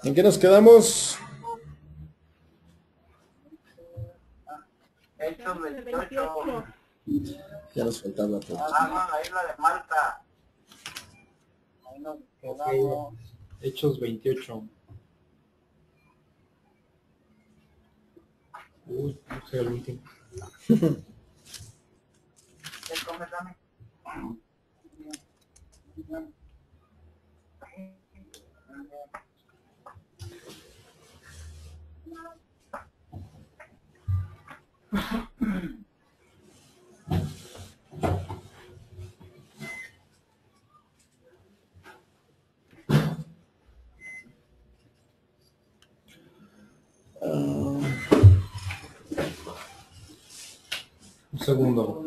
¿En qué nos quedamos? Hechos 28. Ya nos faltaba todo. La isla de Malta. Ahí nos quedamos. Hechos 28. Uy, no sé, el último. ¿Qué comes, Dani? Un segundo.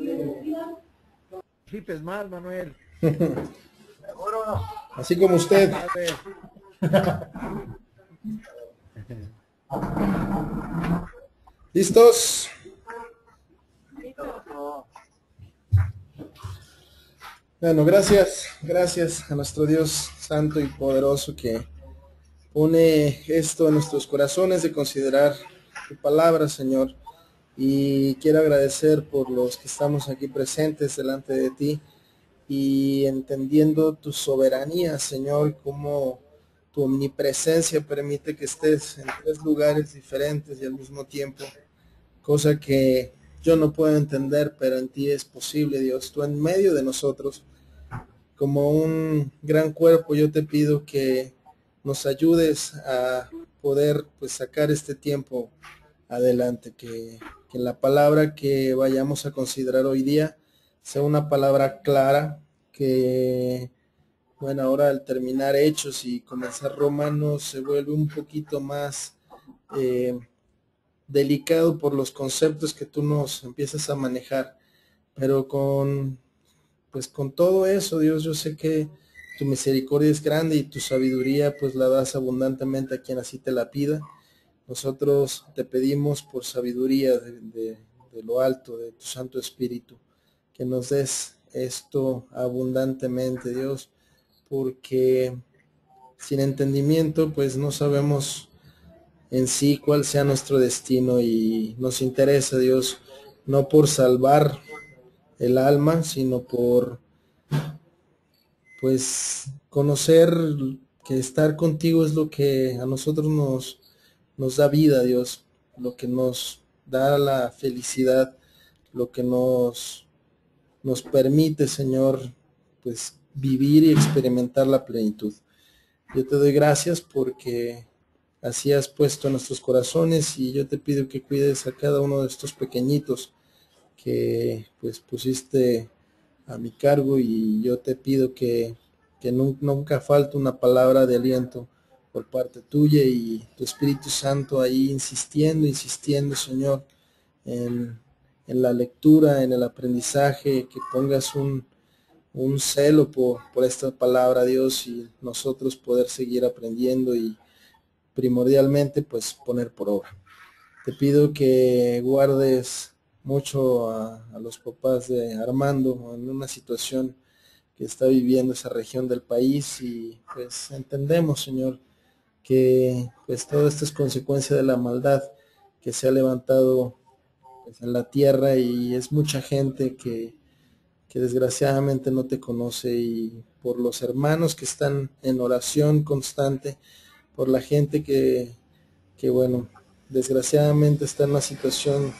Chipes más, Manuel. Seguro. Así como usted. A ver. ¿Listos? Bueno, gracias a nuestro Dios santo y poderoso que pone esto en nuestros corazones de considerar tu palabra, Señor. Y quiero agradecer por los que estamos aquí presentes delante de ti y entendiendo tu soberanía, Señor, como tu omnipresencia permite que estés en 3 lugares diferentes y al mismo tiempo, cosa que yo no puedo entender, pero en ti es posible, Dios. Tú en medio de nosotros, como un gran cuerpo, yo te pido que nos ayudes a poder pues sacar este tiempo adelante, que la palabra que vayamos a considerar hoy día sea una palabra clara, que bueno, ahora al terminar Hechos y comenzar Romanos se vuelve un poquito más delicado por los conceptos que tú nos empiezas a manejar, pero con todo eso, Dios, yo sé que tu misericordia es grande y tu sabiduría pues la das abundantemente a quien así te la pida. Nosotros te pedimos por sabiduría de lo alto, de tu Santo Espíritu, que nos des esto abundantemente, Dios, porque sin entendimiento pues no sabemos en sí cuál sea nuestro destino y nos interesa, Dios, no por salvar el alma, sino por pues conocer que estar contigo es lo que a nosotros nos da vida, Dios, lo que nos da la felicidad, lo que nos permite, Señor, pues vivir y experimentar la plenitud. Yo te doy gracias porque así has puesto en nuestros corazones y yo te pido que cuides a cada uno de estos pequeñitos que pues pusiste a mi cargo y yo te pido que nunca falte una palabra de aliento por parte tuya y tu Espíritu Santo ahí insistiendo, Señor, en la lectura, en el aprendizaje, que pongas un celo por esta palabra, Dios, y nosotros poder seguir aprendiendo y primordialmente pues poner por obra. Te pido que guardes mucho a los papás de Armando en una situación que está viviendo esa región del país y pues entendemos, Señor, que pues todo esto es consecuencia de la maldad que se ha levantado pues, en la tierra y es mucha gente que desgraciadamente no te conoce y por los hermanos que están en oración constante, por la gente que bueno, desgraciadamente está en una situación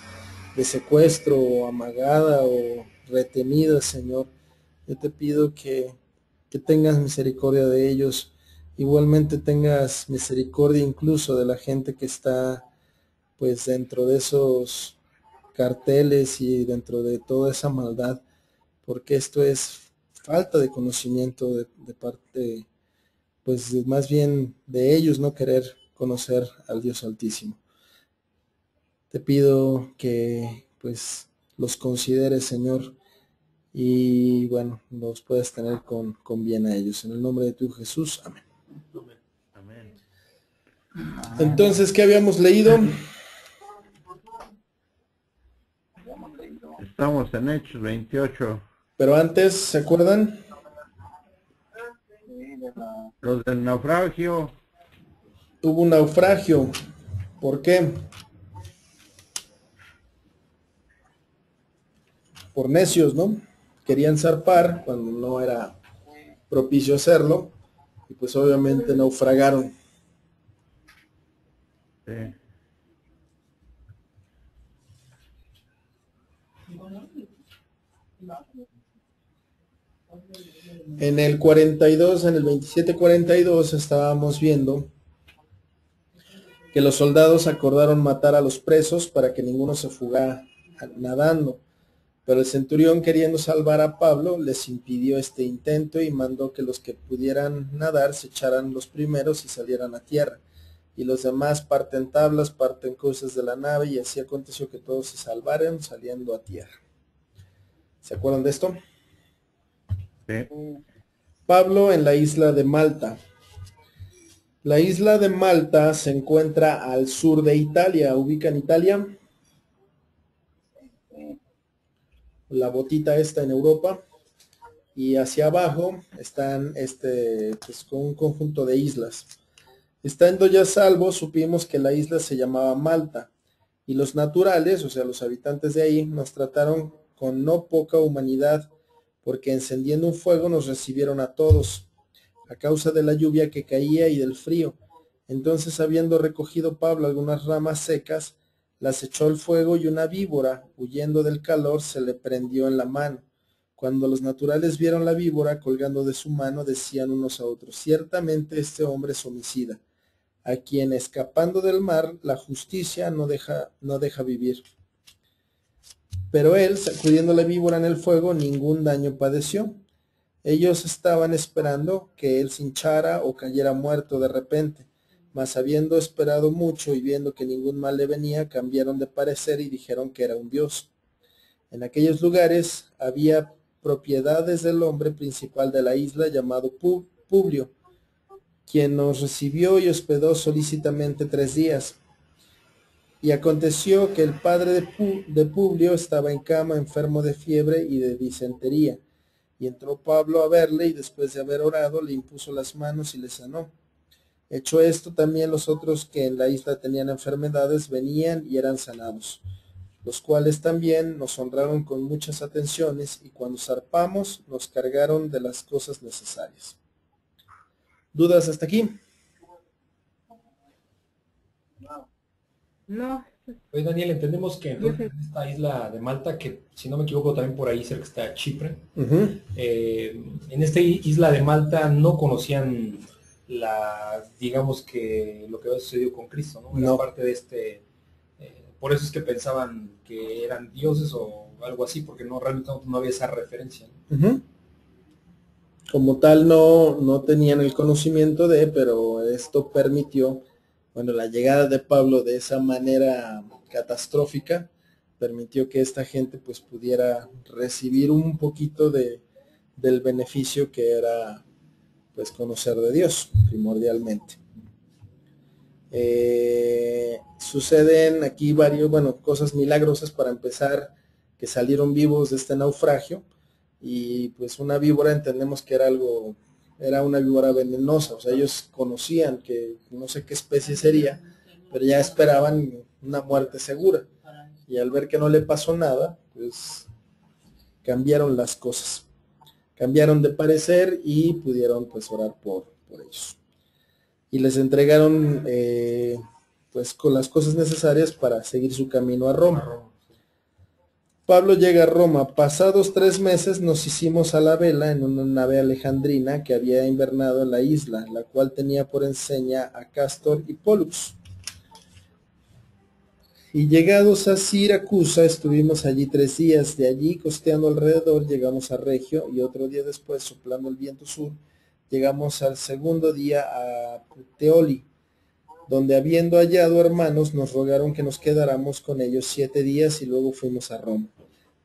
de secuestro o amagada o retenida, Señor. Yo te pido que tengas misericordia de ellos, igualmente tengas misericordia incluso de la gente que está pues dentro de esos carteles y dentro de toda esa maldad, porque esto es falta de conocimiento de parte, pues más bien de ellos no querer conocer al Dios Altísimo. Te pido que pues los consideres, Señor, y bueno, los puedas tener con bien a ellos. En el nombre de tu Jesús, amén. Amén. Entonces, ¿qué habíamos leído? Estamos en Hechos 28. Pero antes, ¿se acuerdan? Sí, de la... Los del naufragio. Hubo un naufragio. ¿Por qué? Por necios, ¿no? Querían zarpar cuando no era propicio hacerlo. Y pues obviamente naufragaron. Sí. En el 42, en el 27-42 estábamos viendo que los soldados acordaron matar a los presos para que ninguno se fugara nadando. Pero el centurión, queriendo salvar a Pablo, les impidió este intento y mandó que los que pudieran nadar se echaran los primeros y salieran a tierra. Y los demás parten tablas, parten cosas de la nave, y así aconteció que todos se salvaron saliendo a tierra. ¿Se acuerdan de esto? Sí. Pablo en la isla de Malta. La isla de Malta se encuentra al sur de Italia. ¿Ubican Italia? La botita está en Europa. Y hacia abajo están pues, con un conjunto de islas. Estando ya salvos, supimos que la isla se llamaba Malta. Y los naturales, o sea, los habitantes de ahí, nos trataron con no poca humanidad, porque encendiendo un fuego nos recibieron a todos, a causa de la lluvia que caía y del frío. Entonces, habiendo recogido Pablo algunas ramas secas, las echó al fuego, y una víbora, huyendo del calor, se le prendió en la mano. Cuando los naturales vieron la víbora colgando de su mano, decían unos a otros: ciertamente este hombre es homicida, a quien escapando del mar la justicia no deja vivir. Pero él, sacudiendo la víbora en el fuego, ningún daño padeció. Ellos estaban esperando que él se hinchara o cayera muerto de repente, mas habiendo esperado mucho y viendo que ningún mal le venía, cambiaron de parecer y dijeron que era un dios. En aquellos lugares había propiedades del hombre principal de la isla, llamado Publio, quien nos recibió y hospedó solícitamente 3 días. Y aconteció que el padre de Publio estaba en cama, enfermo de fiebre y de disentería. Y entró Pablo a verle, y después de haber orado, le impuso las manos y le sanó. Hecho esto, también los otros que en la isla tenían enfermedades venían y eran sanados, los cuales también nos honraron con muchas atenciones, y cuando zarpamos nos cargaron de las cosas necesarias. ¿Dudas hasta aquí? No, Oye, Daniel, entendemos que yo entonces sé. en esta isla de Malta, que si no me equivoco también por ahí cerca está Chipre, Uh-huh. en esta isla de Malta no conocían digamos que lo que había sucedido con Cristo, ¿no? Era No. parte de por eso es que pensaban que eran dioses o algo así, porque no realmente no había esa referencia, ¿no? Uh-huh. Como tal no tenían el conocimiento pero esto permitió, bueno, la llegada de Pablo de esa manera catastrófica, permitió que esta gente pues pudiera recibir un poquito del beneficio que era pues conocer de Dios primordialmente. Suceden aquí cosas milagrosas. Para empezar, que salieron vivos de este naufragio, y pues una víbora entendemos que era una víbora venenosa, o sea, ellos conocían que no sé qué especie sería, pero ya esperaban una muerte segura, y al ver que no le pasó nada, pues cambiaron las cosas, cambiaron de parecer y pudieron pues orar por ellos. Y les entregaron pues con las cosas necesarias para seguir su camino a Roma. Pablo llega a Roma. Pasados 3 meses nos hicimos a la vela en una nave alejandrina que había invernado en la isla, la cual tenía por enseña a Cástor y Pólux. Y llegados a Siracusa estuvimos allí 3 días. De allí, costeando alrededor, llegamos a Regio, y otro día después, soplando el viento sur, llegamos al segundo día a Puteoli, donde habiendo hallado hermanos, nos rogaron que nos quedáramos con ellos 7 días, y luego fuimos a Roma,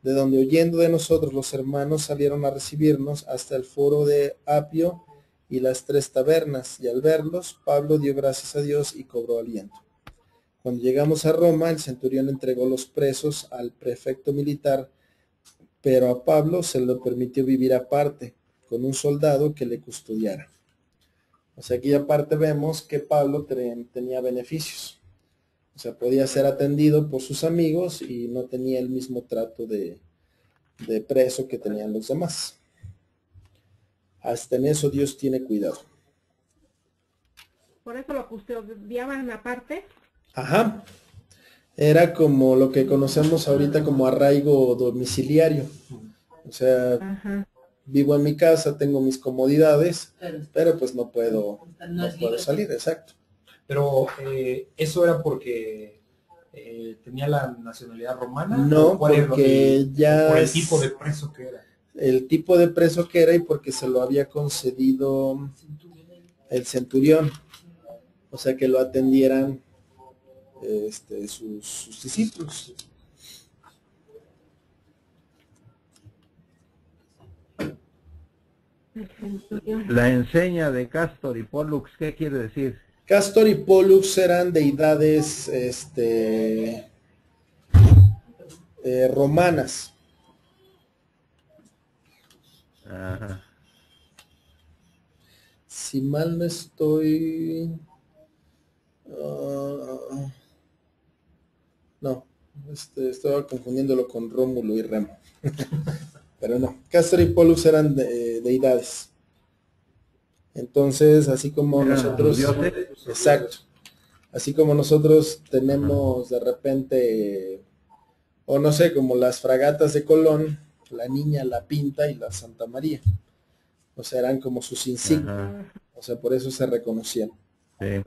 de donde, oyendo de nosotros, los hermanos salieron a recibirnos hasta el foro de Apio y las 3 tabernas, y al verlos, Pablo dio gracias a Dios y cobró aliento. Cuando llegamos a Roma, el centurión entregó los presos al prefecto militar, pero a Pablo se le permitió vivir aparte, con un soldado que le custodiara. O sea, aquí aparte vemos que Pablo tenía beneficios. O sea, podía ser atendido por sus amigos y no tenía el mismo trato de preso que tenían los demás. Hasta en eso Dios tiene cuidado. Por eso lo custodiaban aparte. Ajá. Era como lo que conocemos ahorita como arraigo domiciliario. O sea, Ajá. vivo en mi casa, tengo mis comodidades, pero pues no puedo salir, exacto. Pero eso era porque tenía la nacionalidad romana. No, ¿o cuál era porque ya por el tipo de preso que era. El tipo de preso que era y porque se lo había concedido el centurión. O sea, que lo atendieran sus discípulos. La enseña de Castor y Pollux, ¿qué quiere decir? Castor y Pollux eran deidades romanas. Ajá. Si mal no estoy... no, estaba confundiéndolo con Rómulo y Remo. Pero no, Castor y Pollux eran deidades. Entonces, así como ¿Eran nosotros... dioses? Exacto. Así como nosotros tenemos de repente, o no sé, como las fragatas de Colón, la Niña, la Pinta y la Santa María. O sea, eran como sus insignias. Ajá. O sea, por eso se reconocían. Sí.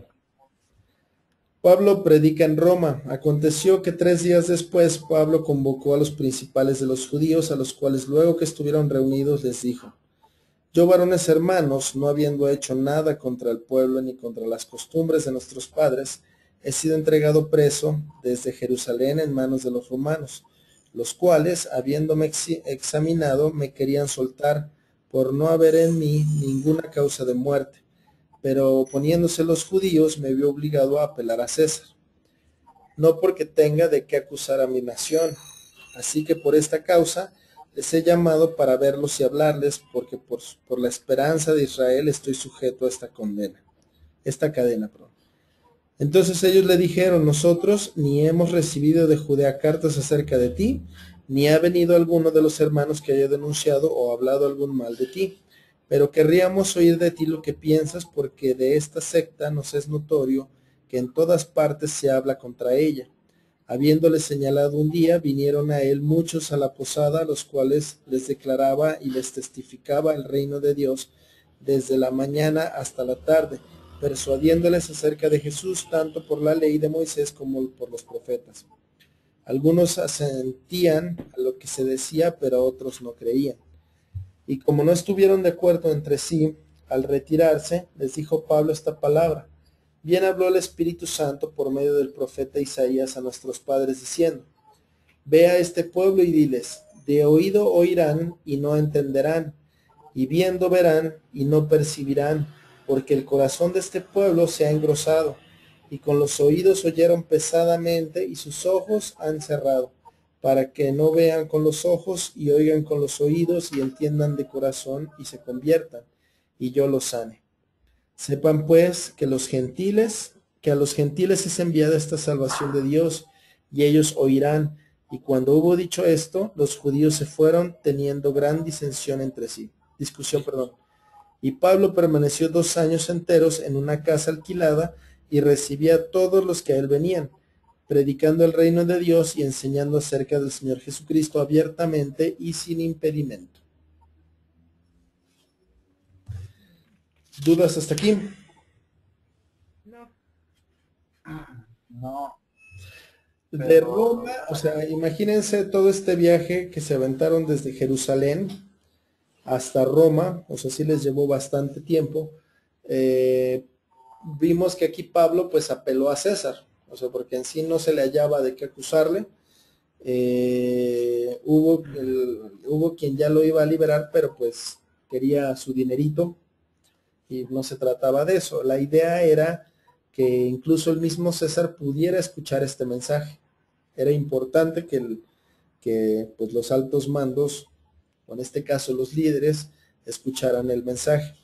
Pablo predica en Roma. Aconteció que 3 días después Pablo convocó a los principales de los judíos, a los cuales luego que estuvieron reunidos les dijo: yo, varones hermanos, no habiendo hecho nada contra el pueblo ni contra las costumbres de nuestros padres, he sido entregado preso desde Jerusalén en manos de los romanos, los cuales, habiéndome examinado, me querían soltar por no haber en mí ninguna causa de muerte. Pero oponiéndose los judíos, me vio obligado a apelar a César, no porque tenga de qué acusar a mi nación. Así que por esta causa les he llamado para verlos y hablarles, porque por la esperanza de Israel estoy sujeto a esta cadena. Entonces ellos le dijeron: nosotros ni hemos recibido de Judea cartas acerca de ti, ni ha venido alguno de los hermanos que haya denunciado o hablado algún mal de ti. Pero querríamos oír de ti lo que piensas, porque de esta secta nos es notorio que en todas partes se habla contra ella. Habiéndole señalado un día, vinieron a él muchos a la posada, los cuales les declaraba y les testificaba el reino de Dios desde la mañana hasta la tarde, persuadiéndoles acerca de Jesús tanto por la ley de Moisés como por los profetas. Algunos asentían a lo que se decía, pero otros no creían. Y como no estuvieron de acuerdo entre sí, al retirarse, les dijo Pablo esta palabra: bien habló el Espíritu Santo por medio del profeta Isaías a nuestros padres diciendo: ve a este pueblo y diles, de oído oirán y no entenderán, y viendo verán y no percibirán, porque el corazón de este pueblo se ha engrosado, y con los oídos oyeron pesadamente, y sus ojos han cerrado, para que no vean con los ojos y oigan con los oídos y entiendan de corazón y se conviertan, y yo los sane. Sepan pues que a los gentiles es enviada esta salvación de Dios, y ellos oirán. Y cuando hubo dicho esto, los judíos se fueron teniendo gran discusión entre sí. Y Pablo permaneció 2 años enteros en una casa alquilada y recibía a todos los que a él venían, predicando el reino de Dios y enseñando acerca del Señor Jesucristo abiertamente y sin impedimento. ¿Dudas hasta aquí? No. No. De Roma, o sea, imagínense todo este viaje que se aventaron desde Jerusalén hasta Roma, o sea, sí les llevó bastante tiempo. Vimos que aquí Pablo pues apeló a César, o sea, porque en sí no se le hallaba de qué acusarle. Hubo quien ya lo iba a liberar, pero pues quería su dinerito y no se trataba de eso. La idea era que incluso el mismo César pudiera escuchar este mensaje. Era importante que que pues los altos mandos, o en este caso los líderes, escucharan el mensaje.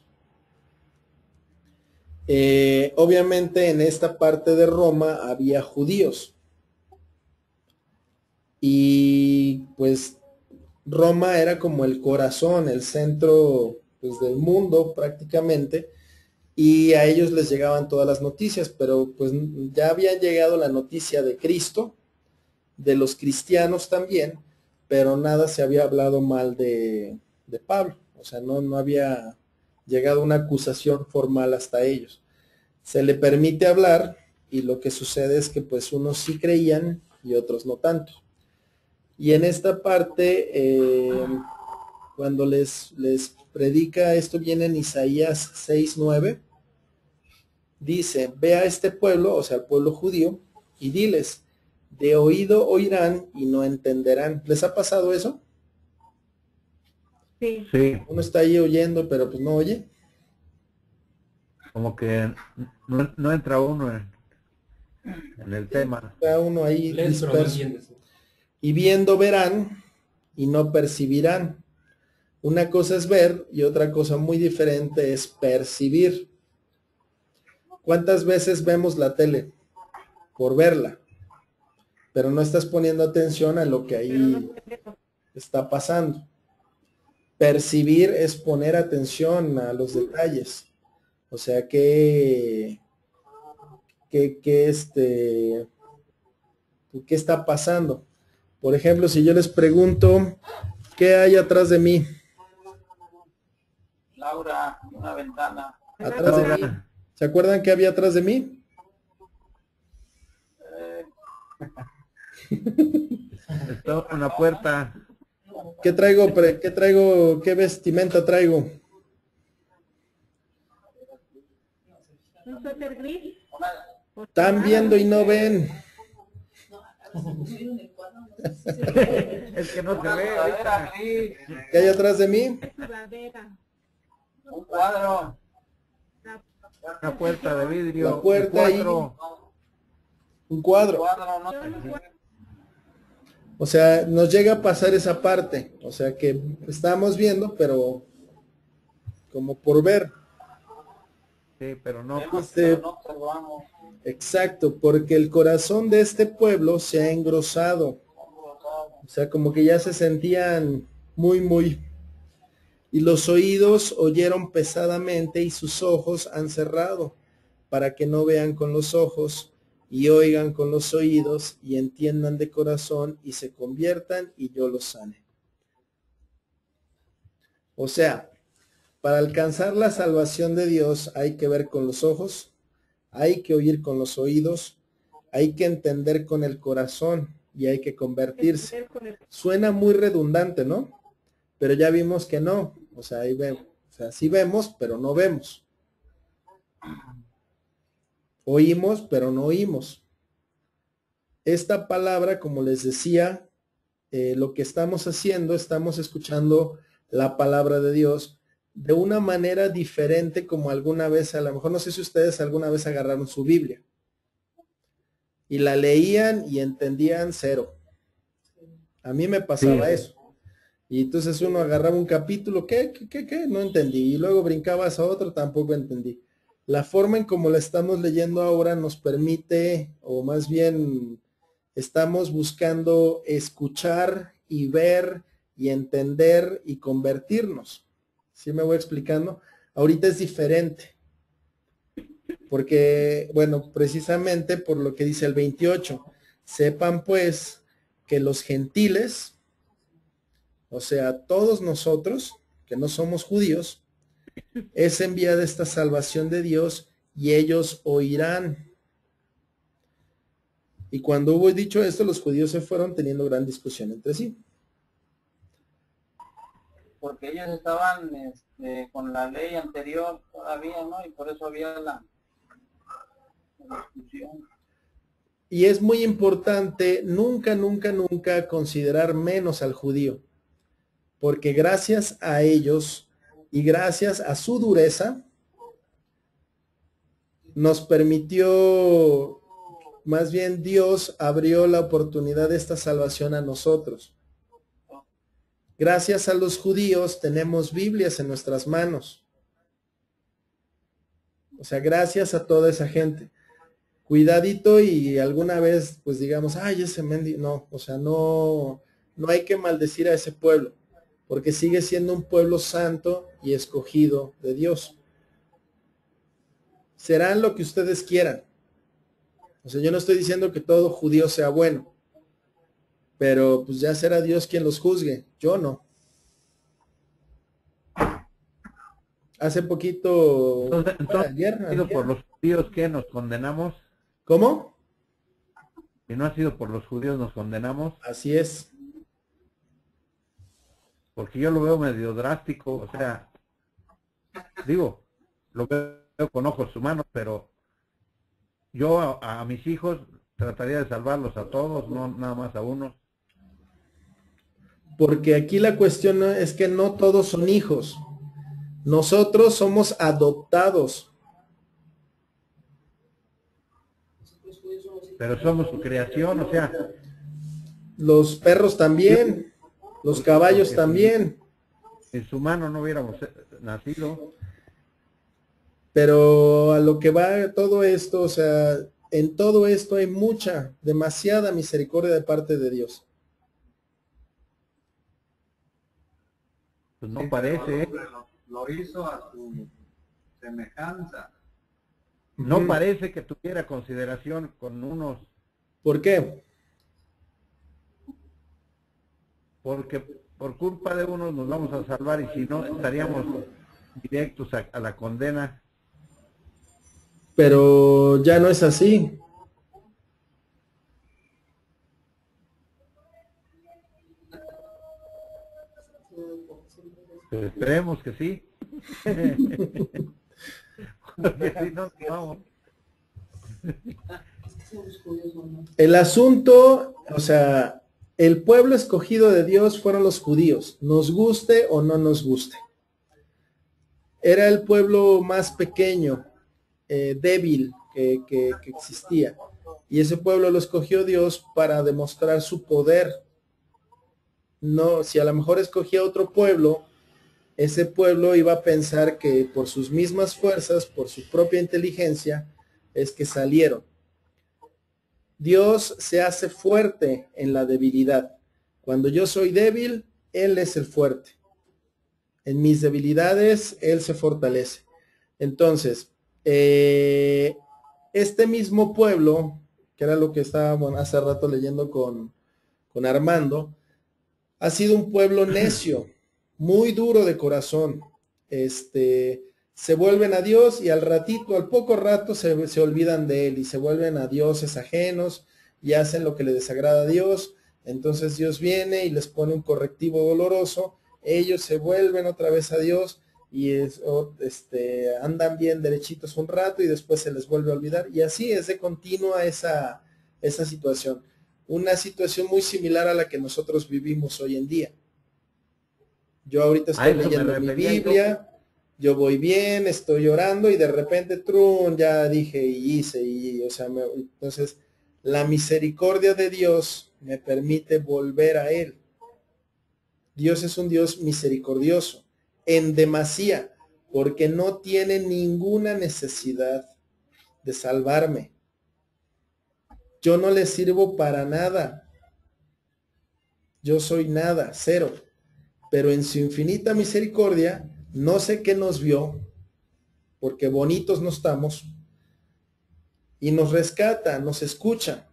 Obviamente en esta parte de Roma había judíos y pues Roma era como el corazón, el centro pues, del mundo prácticamente, y a ellos les llegaban todas las noticias, pero pues ya había llegado la noticia de Cristo, de los cristianos también, pero nada se había hablado mal de Pablo, o sea, no había llegado una acusación formal hasta ellos. Se le permite hablar y lo que sucede es que pues unos sí creían y otros no tanto. Y en esta parte, cuando les predica, esto viene en Isaías 6:9, dice, ve a este pueblo, o sea, el pueblo judío, y diles, de oído oirán y no entenderán. ¿Les ha pasado eso? Sí. Sí, Uno está ahí oyendo, pero pues no oye. como que no entra uno en el tema. Está uno ahí Lees, pero no disperso. entiendes. Y viendo verán y no percibirán. Una cosa es ver y otra cosa muy diferente es percibir. ¿Cuántas veces vemos la tele? Por verla. Pero no estás poniendo atención a lo que Pero no ahí puedo. está pasando. Percibir es poner atención a los detalles. O sea ¿qué está pasando? Por ejemplo, si yo les pregunto, ¿qué hay atrás de mí? Laura, una ventana. Atrás de mí. ¿Se acuerdan qué había atrás de mí? Está una puerta. ¿Qué traigo? ¿Qué vestimenta traigo? Un suéter gris. Están viendo y no ven. Es que no se ve Sudadera ahorita. gris, ¿Qué hay atrás de mí? Sudadera. un cuadro. Una puerta de vidrio. La puerta ahí. Un cuadro. Cuadro, no Yo no puedo. O sea, nos llega a pasar esa parte. O sea que estamos viendo, pero como por ver. Sí, pero no. vemos, pero no observamos. Exacto, porque el corazón de este pueblo se ha engrosado. O sea, como que ya se sentían muy. Y los oídos oyeron pesadamente y sus ojos han cerrado, para que no vean con los ojos y oigan con los oídos y entiendan de corazón y se conviertan y yo los sane. O sea, para alcanzar la salvación de Dios hay que ver con los ojos, hay que oír con los oídos, hay que entender con el corazón y hay que convertirse. Suena muy redundante, ¿no? Pero ya vimos que no. O sea, ahí vemos. O sea, sí vemos, pero no vemos. Oímos, pero no oímos. Esta palabra, como les decía, lo que estamos haciendo, estamos escuchando la palabra de Dios de una manera diferente, como alguna vez, a lo mejor no sé si ustedes alguna vez agarraron su Biblia y la leían y entendían cero. A mí me pasaba eso. Y entonces uno agarraba un capítulo, ¿qué? No entendí. Y luego brincabas a otro, tampoco entendí. La forma en como la estamos leyendo ahora nos permite, o más bien estamos buscando escuchar y ver y entender y convertirnos. ¿Sí me voy explicando? Ahorita es diferente. Porque, bueno, precisamente por lo que dice el 28, sepan pues que los gentiles, o sea, todos nosotros, que no somos judíos, es enviada esta salvación de Dios y ellos oirán. Y cuando hubo dicho esto, los judíos se fueron teniendo gran discusión entre sí. Porque ellos estaban con la ley anterior todavía, ¿no? Y por eso había la discusión. Y es muy importante nunca considerar menos al judío. Porque gracias a ellos y gracias a su dureza, nos permitió, más bien Dios abrió la oportunidad de esta salvación a nosotros. Gracias a los judíos tenemos Biblias en nuestras manos. O sea, gracias a toda esa gente. Cuidadito y alguna vez pues digamos, ay, ese mendigo, no, o sea, no hay que maldecir a ese pueblo, porque sigue siendo un pueblo santo y escogido de Dios. Serán lo que ustedes quieran. O sea, yo no estoy diciendo que todo judío sea bueno, pero pues ya será Dios quien los juzgue, yo no. Hace poquito, Entonces, ayer. por los judíos que nos condenamos, ¿Cómo? si no ha sido por los judíos nos condenamos, Así es. porque yo lo veo medio drástico, o sea, digo, lo veo con ojos humanos, pero yo a mis hijos trataría de salvarlos a todos, no nada más a unos. Porque aquí la cuestión es que no todos son hijos. Nosotros somos adoptados. Pero somos su creación, o sea, Los perros también. Los caballos también. en su mano no hubiéramos nacido. Pero a lo que va todo esto, o sea, en todo esto hay demasiada misericordia de parte de Dios. Pues no parece, ¿eh? Lo hizo a su semejanza. No Ujú. parece que tuviera consideración con unos, ¿Por qué? porque por culpa de unos nos vamos a salvar y si no estaríamos directos a la condena. Pero ya no es así. Pues esperemos que sí. Porque si no, vamos. El asunto, o sea, el pueblo escogido de Dios fueron los judíos, nos guste o no nos guste. Era el pueblo más pequeño, débil que existía. Y ese pueblo lo escogió Dios para demostrar su poder. No, si a lo mejor escogía otro pueblo, ese pueblo iba a pensar que por sus mismas fuerzas, por su propia inteligencia, es que salieron. Dios se hace fuerte en la debilidad. Cuando yo soy débil, Él es el fuerte. En mis debilidades, Él se fortalece. Entonces, este mismo pueblo, que era lo que estaba hace rato leyendo con Armando, ha sido un pueblo necio, muy duro de corazón. Se vuelven a Dios y al poco rato se olvidan de Él y se vuelven a dioses ajenos y hacen lo que le desagrada a Dios. Entonces Dios viene y les pone un correctivo doloroso. Ellos se vuelven otra vez a Dios y andan bien derechitos un rato y después se les vuelve a olvidar. Y así es de continua esa situación. Una situación muy similar a la que nosotros vivimos hoy en día. Yo ahorita estoy leyendo mi Biblia, yo voy bien, estoy orando y de repente, ya dije y hice, entonces la misericordia de Dios me permite volver a Él. Dios es un Dios misericordioso, en demasía, porque no tiene ninguna necesidad de salvarme. Yo no le sirvo para nada. Yo soy nada, cero. Pero en su infinita misericordia, no sé qué nos vio, porque bonitos no estamos, y nos rescata, nos escucha.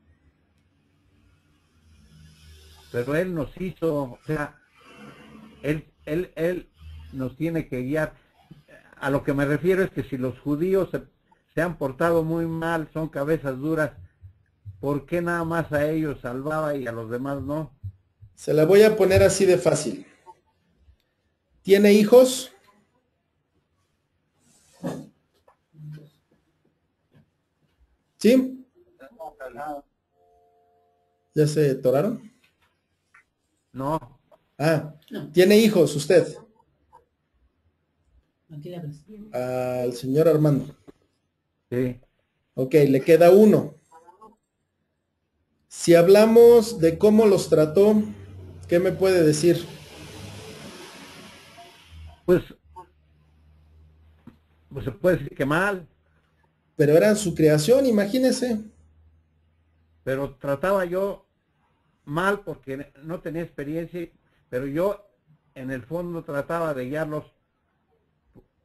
Pero Él nos hizo, o sea, Él nos tiene que guiar. A lo que me refiero es que si los judíos se han portado muy mal, son cabezas duras, ¿por qué nada más a ellos salvaba y a los demás no? Se la voy a poner así de fácil. ¿Tiene hijos? ¿Sí? ¿Ya se atoraron? No. Ah, ¿tiene hijos usted? ¿A qué le hablas? Al señor Armando. Sí. Ok, le queda uno. Si hablamos de cómo los trató, ¿qué me puede decir? pues, pues se puede decir que mal, Pero eran su creación, imagínese. pero trataba yo mal porque no tenía experiencia, pero yo en el fondo trataba de guiarlos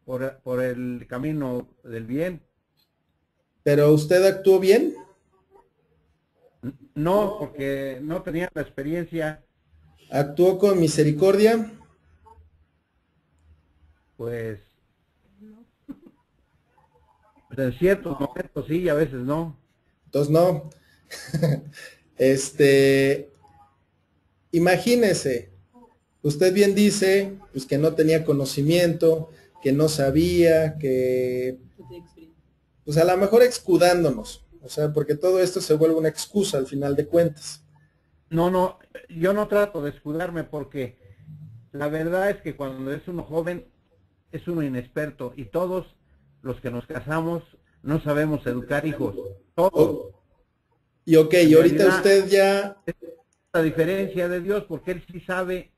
por el camino del bien. Pero usted actuó bien. No, porque no tenía la experiencia, Actuó con misericordia. pues en ciertos momentos sí y a veces no. Entonces no. Imagínese, usted bien dice, pues que no tenía conocimiento, que no sabía, que, pues a lo mejor excudándonos, o sea, porque todo esto se vuelve una excusa al final de cuentas. No, no, yo no trato de escudarme porque la verdad es que cuando es uno joven es uno inexperto y todos los que nos casamos no sabemos educar hijos, todos. Y ok, En y ahorita realidad, usted ya, la diferencia de Dios porque Él sí sabe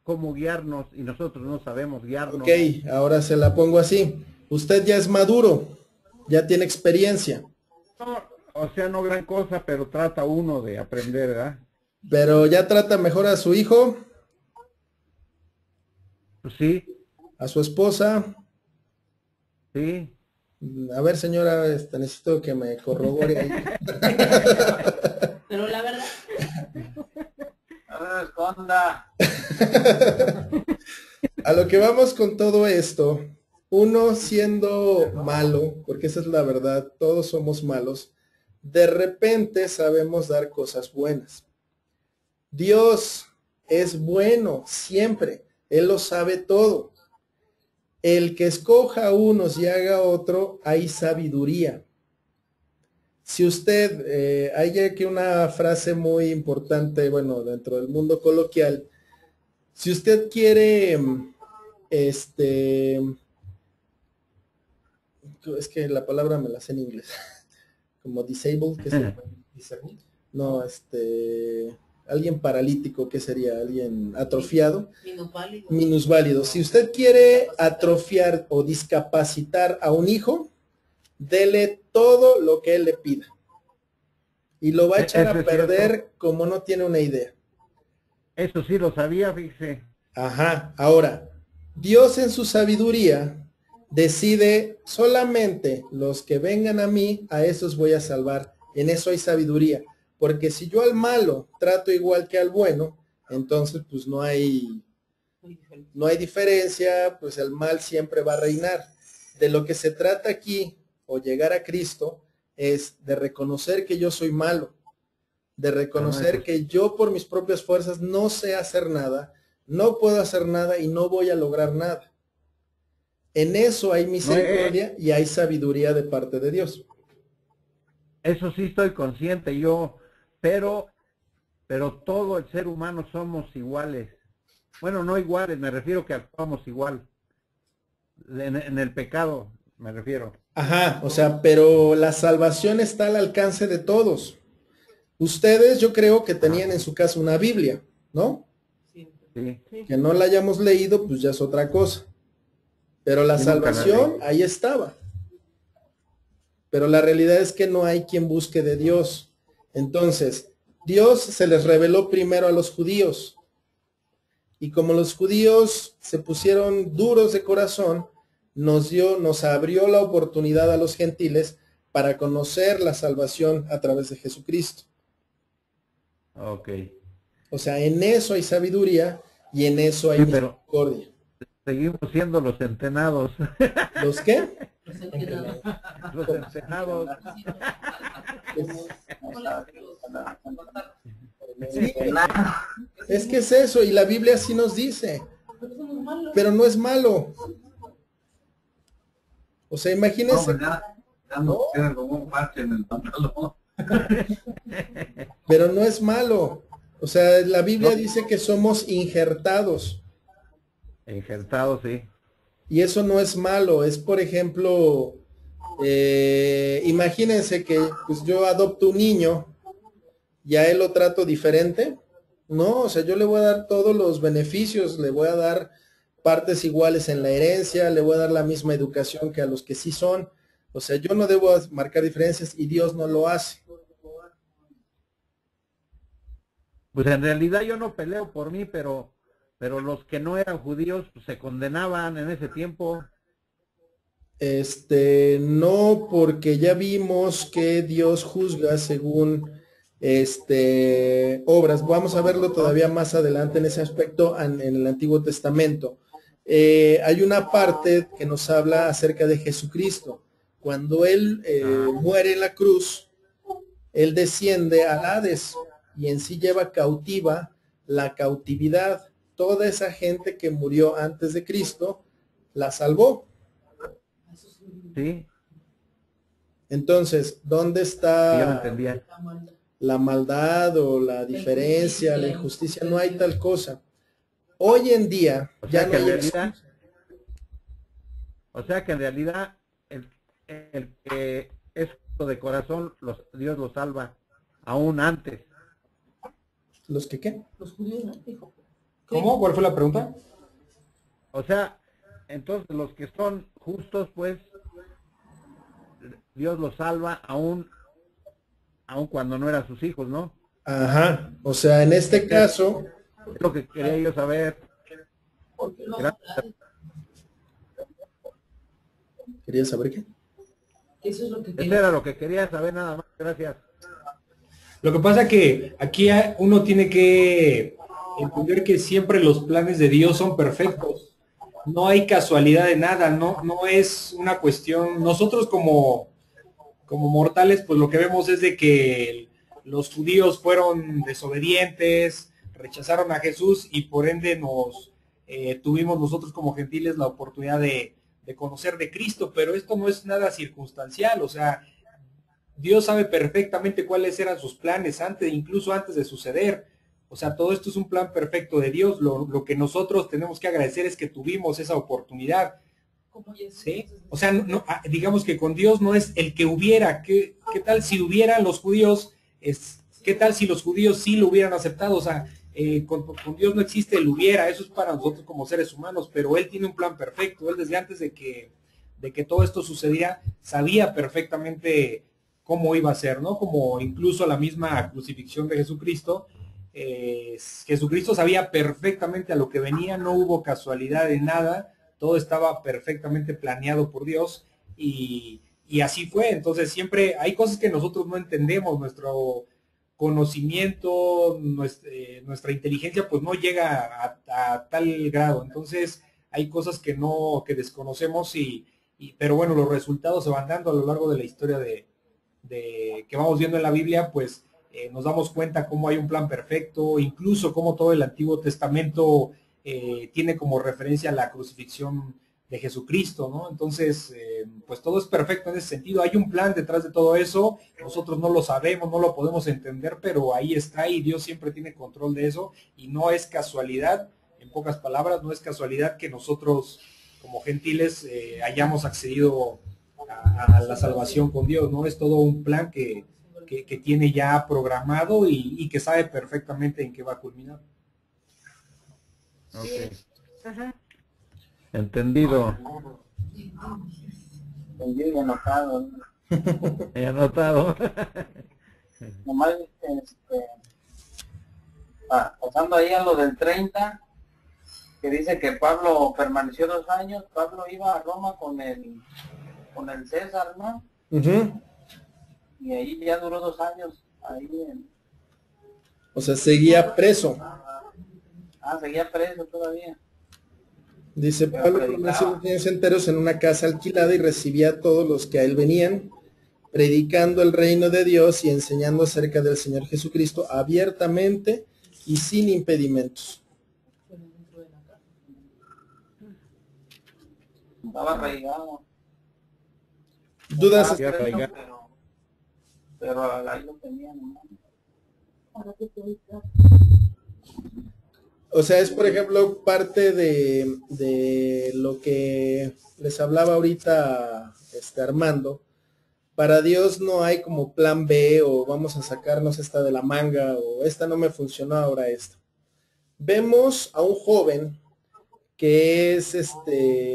cómo guiarnos y nosotros no sabemos guiarnos. ok, ahora se la pongo así. Usted ya es maduro, ya tiene experiencia, No, o sea, no gran cosa, pero trata uno de aprender, ¿verdad? pero ya trata mejor a su hijo, Pues sí, a su esposa. sí. A ver, señora, necesito que me corrobore ahí. Pero la verdad, No se esconda. A lo que vamos con todo esto, uno siendo malo, porque esa es la verdad, todos somos malos, de repente sabemos dar cosas buenas. Dios es bueno siempre, Él lo sabe todo. El que escoja a unos y haga otro, hay sabiduría. Si usted, hay aquí una frase muy importante, bueno, dentro del mundo coloquial, si usted quiere, es que la palabra me la sé en inglés, como disabled, ¿qué sería? Discernir. No, alguien paralítico, ¿qué sería? Alguien atrofiado. Minusválido. Si usted quiere atrofiar o discapacitar a un hijo, dele todo lo que él le pida. Y lo va a echar Eso a es cierto. perder como no tiene una idea. Eso sí lo sabía, fíjese. Ajá, ahora, Dios en su sabiduría decide solamente los que vengan a mí, a esos voy a salvar. En eso hay sabiduría. Porque si yo al malo trato igual que al bueno, entonces pues no hay diferencia, pues el mal siempre va a reinar. De lo que se trata aquí, o llegar a Cristo, es de reconocer que yo soy malo, de reconocer que yo por mis propias fuerzas no sé hacer nada, no puedo hacer nada y no voy a lograr nada. En eso hay misericordia y hay sabiduría de parte de Dios. Eso sí estoy consciente yo, pero todo el ser humano somos iguales. Bueno, no iguales, me refiero que actuamos igual. En el pecado, me refiero. Ajá, o sea, pero la salvación está al alcance de todos. Ustedes, yo creo que tenían en su casa una Biblia, ¿no? Sí. Que no la hayamos leído, pues ya es otra cosa. Pero la Yo nunca la salvación leí. ahí estaba. Pero la realidad es que no hay quien busque de Dios. Entonces, Dios se les reveló primero a los judíos. Y como los judíos se pusieron duros de corazón, nos abrió la oportunidad a los gentiles para conocer la salvación a través de Jesucristo. Ok. O sea, en eso hay sabiduría y en eso hay Sí, pero misericordia. seguimos siendo los entrenados. ¿Los qué? Los entrenados. Sí, es que es eso, y la Biblia sí nos dice, pero no es malo. O sea, imagínense, pero no es malo. O sea, la Biblia dice que somos injertados, Injertados, sí. y eso no es malo. Es, por ejemplo, imagínense que pues, yo adopto un niño y a él lo trato diferente. No, o sea, yo le voy a dar todos los beneficios, le voy a dar partes iguales en la herencia, le voy a dar la misma educación que a los que sí son. O sea, yo no debo marcar diferencias y Dios no lo hace. Pues en realidad yo no peleo por mí, pero los que no eran judíos pues, se condenaban en ese tiempo. No, porque ya vimos que Dios juzga según obras. Vamos a verlo todavía más adelante en ese aspecto en el Antiguo Testamento. Hay una parte que nos habla acerca de Jesucristo. Cuando Él muere en la cruz, Él desciende al Hades y en sí lleva cautiva la cautividad. Toda esa gente que murió antes de Cristo, la salvó. Sí, Entonces, ¿dónde sí, yo no está entendía. la maldad o la diferencia, la injusticia? No hay tal cosa. Hoy en día O ya sea no que en hay realidad, el que es justo de corazón, Dios lo salva aún antes. ¿Los que qué? ¿Cómo? ¿Cuál fue la pregunta? O sea, entonces los que son justos, pues, Dios los salva aún cuando no eran sus hijos, ¿no? Ajá. O sea, en este caso, Es lo que quería yo saber. Gracias. ¿querías saber qué? Eso era lo que quería saber nada más. Gracias. Lo que pasa que aquí uno tiene que entender que siempre los planes de Dios son perfectos. No hay casualidad de nada, no es una cuestión. Nosotros como mortales, pues lo que vemos es de que los judíos fueron desobedientes, rechazaron a Jesús y por ende tuvimos nosotros como gentiles la oportunidad de conocer de Cristo, pero esto no es nada circunstancial, o sea, Dios sabe perfectamente cuáles eran sus planes incluso antes de suceder. O sea, todo esto es un plan perfecto de Dios. Lo que nosotros tenemos que agradecer es que tuvimos esa oportunidad. ¿Sí? O sea, digamos que con Dios no es el que hubiera. ¿Qué tal si hubieran los judíos? ¿Qué tal si los judíos sí lo hubieran aceptado? O sea, con Dios no existe el hubiera. Eso es para nosotros como seres humanos, pero Él tiene un plan perfecto. Él desde antes de que todo esto sucediera, sabía perfectamente cómo iba a ser, ¿no? Como incluso la misma crucifixión de Jesucristo. Jesucristo sabía perfectamente a lo que venía, no hubo casualidad de nada, todo estaba perfectamente planeado por Dios y así fue. Entonces siempre hay cosas que nosotros no entendemos, nuestro conocimiento, nuestra inteligencia pues no llega a tal grado. Entonces hay cosas que desconocemos pero bueno, los resultados se van dando a lo largo de la historia que vamos viendo en la Biblia, pues nos damos cuenta cómo hay un plan perfecto, incluso cómo todo el Antiguo Testamento tiene como referencia la crucifixión de Jesucristo, ¿no? Entonces, pues todo es perfecto en ese sentido. Hay un plan detrás de todo eso, nosotros no lo sabemos, no lo podemos entender, pero ahí está y Dios siempre tiene control de eso y no es casualidad, en pocas palabras, no es casualidad que nosotros como gentiles hayamos accedido a la salvación con Dios, ¿no? Es todo un plan que tiene ya programado y que sabe perfectamente en qué va a culminar. Okay. Entendido. Entendido y anotado, ¿no? He anotado. Nomás, pasando ahí a lo del 30, que dice que Pablo permaneció 2 años. Pablo iba a Roma con el César, ¿no? Uh-huh. Y ahí ya duró 2 años. O sea, seguía preso. Seguía preso todavía. Dice, Pablo permaneció 2 años enteros en una casa alquilada y recibía a todos los que a él venían, predicando el reino de Dios y enseñando acerca del Señor Jesucristo abiertamente y sin impedimentos. Estaba arraigado. ¿Dudas? Pero ahí lo tenía nomás. O sea, es por ejemplo parte de lo que les hablaba ahorita Armando. Para Dios no hay como plan B o vamos a sacarnos esta de la manga o esta no me funcionó, ahora esta. Vemos a un joven que es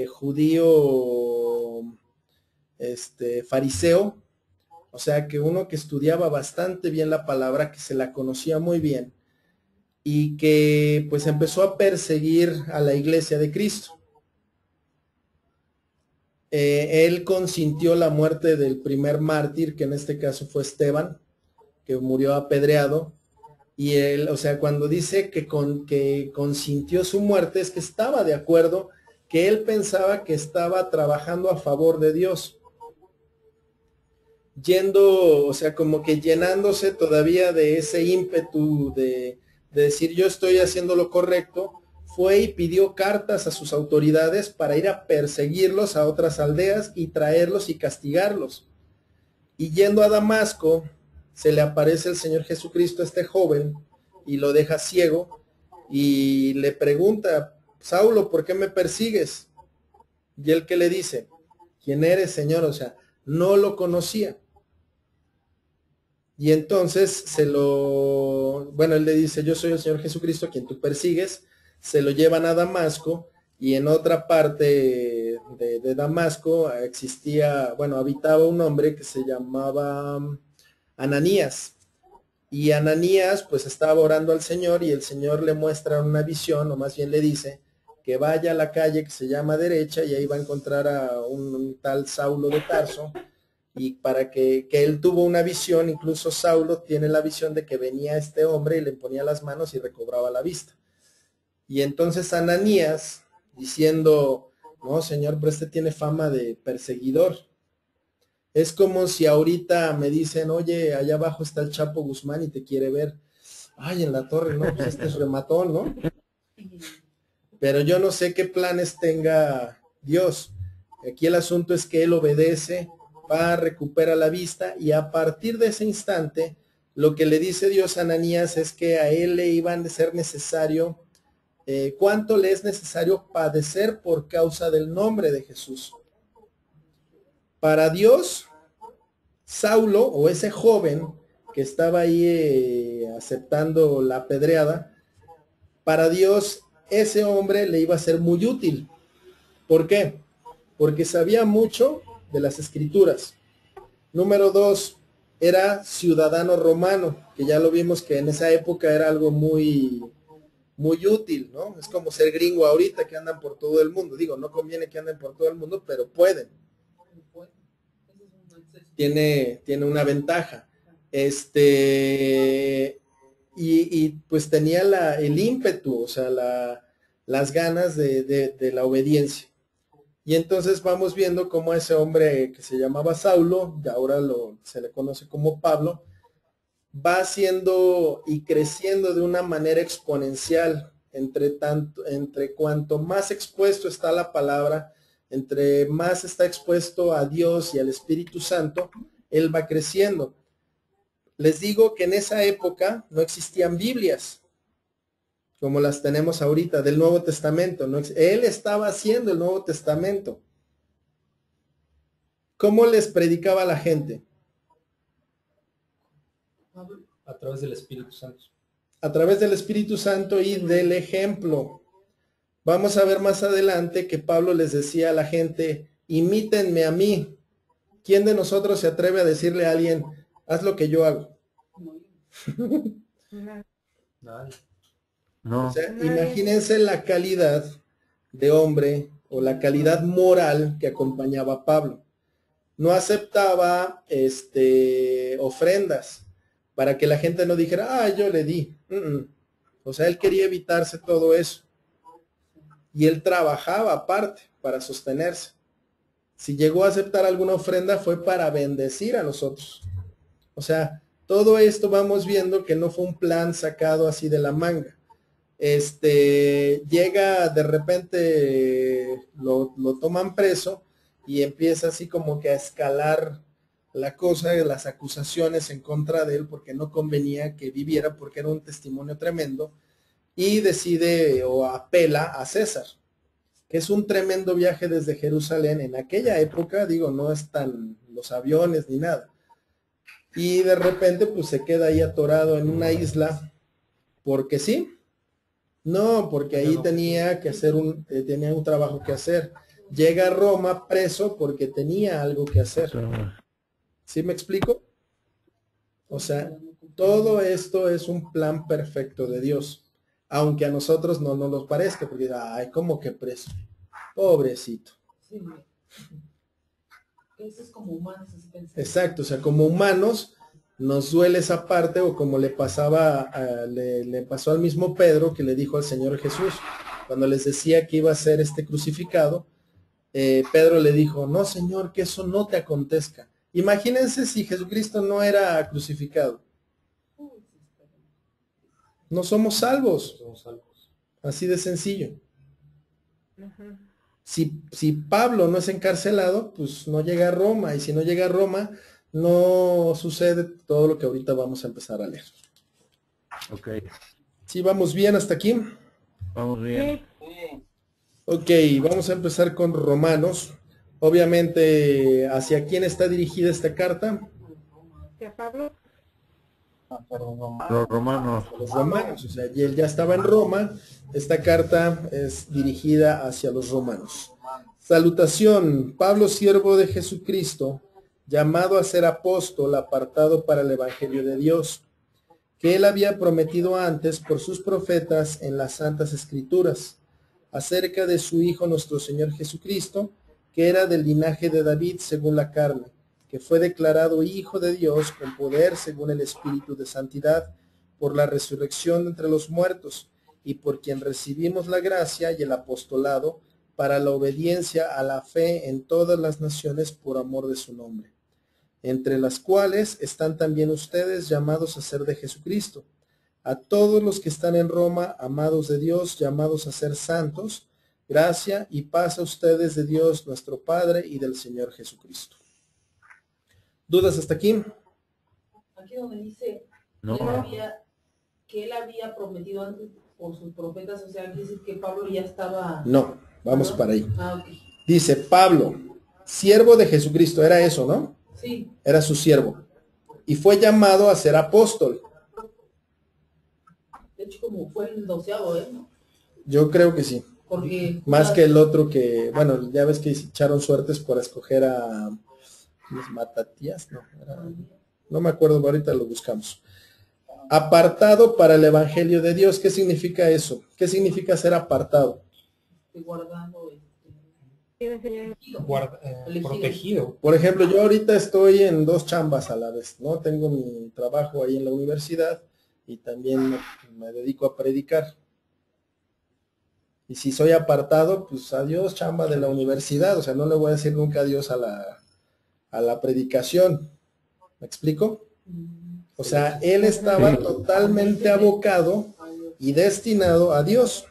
judío, fariseo, o sea que uno que estudiaba bastante bien la palabra, que se la conocía muy bien, y que pues empezó a perseguir a la iglesia de Cristo. Él consintió la muerte del primer mártir, que en este caso fue Esteban, que murió apedreado. Y él, o sea, cuando dice que consintió su muerte, es que estaba de acuerdo, que él pensaba que estaba trabajando a favor de Dios. Yendo, o sea, como que llenándose todavía de ese ímpetu de decir yo estoy haciendo lo correcto, fue y pidió cartas a sus autoridades para ir a perseguirlos a otras aldeas y traerlos y castigarlos. Y yendo a Damasco, se le aparece el Señor Jesucristo a este joven y lo deja ciego y le pregunta, Saulo, ¿por qué me persigues? Y él que le dice, ¿quién eres, Señor? O sea, no lo conocía. Y entonces él le dice, yo soy el Señor Jesucristo a quien tú persigues. Se lo llevan a Damasco y en otra parte de Damasco habitaba un hombre que se llamaba Ananías. Y Ananías pues estaba orando al Señor y el Señor le muestra una visión, o más bien le dice que vaya a la calle que se llama Derecha y ahí va a encontrar a un tal Saulo de Tarso. Y para que él tuvo una visión, incluso Saulo tiene la visión de que venía este hombre y le ponía las manos y recobraba la vista. Y entonces Ananías, diciendo, no, Señor, pero este tiene fama de perseguidor. Es como si ahorita me dicen, oye, allá abajo está el Chapo Guzmán y te quiere ver. Ay, en la torre, no, pues este es rematón, ¿no? Pero yo no sé qué planes tenga Dios. Aquí el asunto es que él obedece, va, recupera la vista y a partir de ese instante, lo que le dice Dios a Ananías es que a él le iban a ser necesario, cuánto le es necesario padecer por causa del nombre de Jesús. Para Dios, Saulo, o ese joven que estaba ahí aceptando la apedreada, para Dios ese hombre le iba a ser muy útil. ¿Por qué? Porque sabía mucho de las escrituras. Número 2, era ciudadano romano, que ya lo vimos que en esa época era algo muy, muy útil, ¿no? Es como ser gringo ahorita que andan por todo el mundo. Digo, no conviene que anden por todo el mundo, pero pueden. Tiene una ventaja. Y pues tenía el ímpetu, o sea, las ganas de la obediencia. Y entonces vamos viendo cómo ese hombre que se llamaba Saulo, y ahora se le conoce como Pablo, va haciendo y creciendo de una manera exponencial. Entre cuanto más expuesto está la palabra, entre más está expuesto a Dios y al Espíritu Santo, él va creciendo. Les digo que en esa época no existían Biblias como las tenemos ahorita del Nuevo Testamento. ¿No? Él estaba haciendo el Nuevo Testamento. ¿Cómo les predicaba a la gente? A través del Espíritu Santo. A través del Espíritu Santo y del ejemplo. Vamos a ver más adelante que Pablo les decía a la gente, imítenme a mí. ¿Quién de nosotros se atreve a decirle a alguien, haz lo que yo hago? Nadie. No. O sea, imagínense la calidad de hombre o la calidad moral que acompañaba a Pablo. No aceptaba ofrendas para que la gente no dijera, yo le di. O sea, él quería evitarse todo eso. Y él trabajaba aparte para sostenerse. Si llegó a aceptar alguna ofrenda fue para bendecir a los otros. O sea, todo esto vamos viendo que no fue un plan sacado así de la manga. Llega de repente, lo toman preso y empieza así como que a escalar la cosa, las acusaciones en contra de él porque no convenía que viviera porque era un testimonio tremendo y decide o apela a César, que es un tremendo viaje desde Jerusalén. En aquella época, digo, no están los aviones ni nada. Y de repente pues se queda ahí atorado en una isla porque sí. No, porque ahí tenía que hacer tenía un trabajo que hacer. Llega a Roma preso porque tenía algo que hacer. ¿Sí me explico? O sea, todo esto es un plan perfecto de Dios. Aunque a nosotros no nos lo parezca, porque ay, ¿cómo que preso? Pobrecito. Sí, eso es como humanos, así pensar. Exacto, o sea, como humanos nos duele esa parte, o como le le pasó al mismo Pedro, que le dijo al Señor Jesús, cuando les decía que iba a ser crucificado, Pedro le dijo, no, Señor, que eso no te acontezca. Imagínense si Jesucristo no era crucificado. No somos salvos. Así de sencillo. Si Pablo no es encarcelado, pues no llega a Roma. Y si no llega a Roma, no sucede todo lo que ahorita vamos a empezar a leer. Ok, ¿Sí vamos bien hasta aquí? vamos bien. Sí. Ok, vamos a empezar con Romanos. Obviamente, ¿hacia quién está dirigida esta carta? ¿Que Pablo? Los romanos. A los romanos, o sea, y él ya estaba en Roma. Esta carta es dirigida hacia los romanos. Salutación, Pablo, siervo de Jesucristo, llamado a ser apóstol, apartado para el Evangelio de Dios, que él había prometido antes por sus profetas en las Santas Escrituras, acerca de su Hijo nuestro Señor Jesucristo, que era del linaje de David según la carne, que fue declarado Hijo de Dios con poder según el Espíritu de Santidad, por la resurrección de entre los muertos, y por quien recibimos la gracia y el apostolado para la obediencia a la fe en todas las naciones por amor de su nombre, entre las cuales están también ustedes llamados a ser de Jesucristo. A todos los que están en Roma, amados de Dios, llamados a ser santos, gracia y paz a ustedes de Dios nuestro Padre y del Señor Jesucristo. ¿Dudas hasta aquí? Aquí donde dice No. que él había prometido antes por sus profetas, o sea, quiere decir que Pablo ya estaba... No, vamos ¿no? para ahí. Ah, ok. Dice Pablo, siervo de Jesucristo, era eso, ¿no? Sí, Era su siervo. Y fue llamado a ser apóstol. de hecho como fue el 12º, ¿no? Yo creo que sí. Porque... Más que el otro que, bueno, ya ves que echaron suertes por escoger a los Matatías, no me acuerdo, ahorita lo buscamos. Apartado para el Evangelio de Dios, ¿qué significa eso? ¿Qué significa ser apartado? guardando... Tiene señal. elegido. Protegido. Por ejemplo, yo ahorita estoy en 2 chambas a la vez, ¿no? Tengo mi trabajo ahí en la universidad y también me dedico a predicar. Y si soy apartado, pues adiós chamba de la universidad, o sea, no le voy a decir nunca adiós a la predicación. ¿Me explico? O sea, él estaba totalmente abocado y destinado a Dios.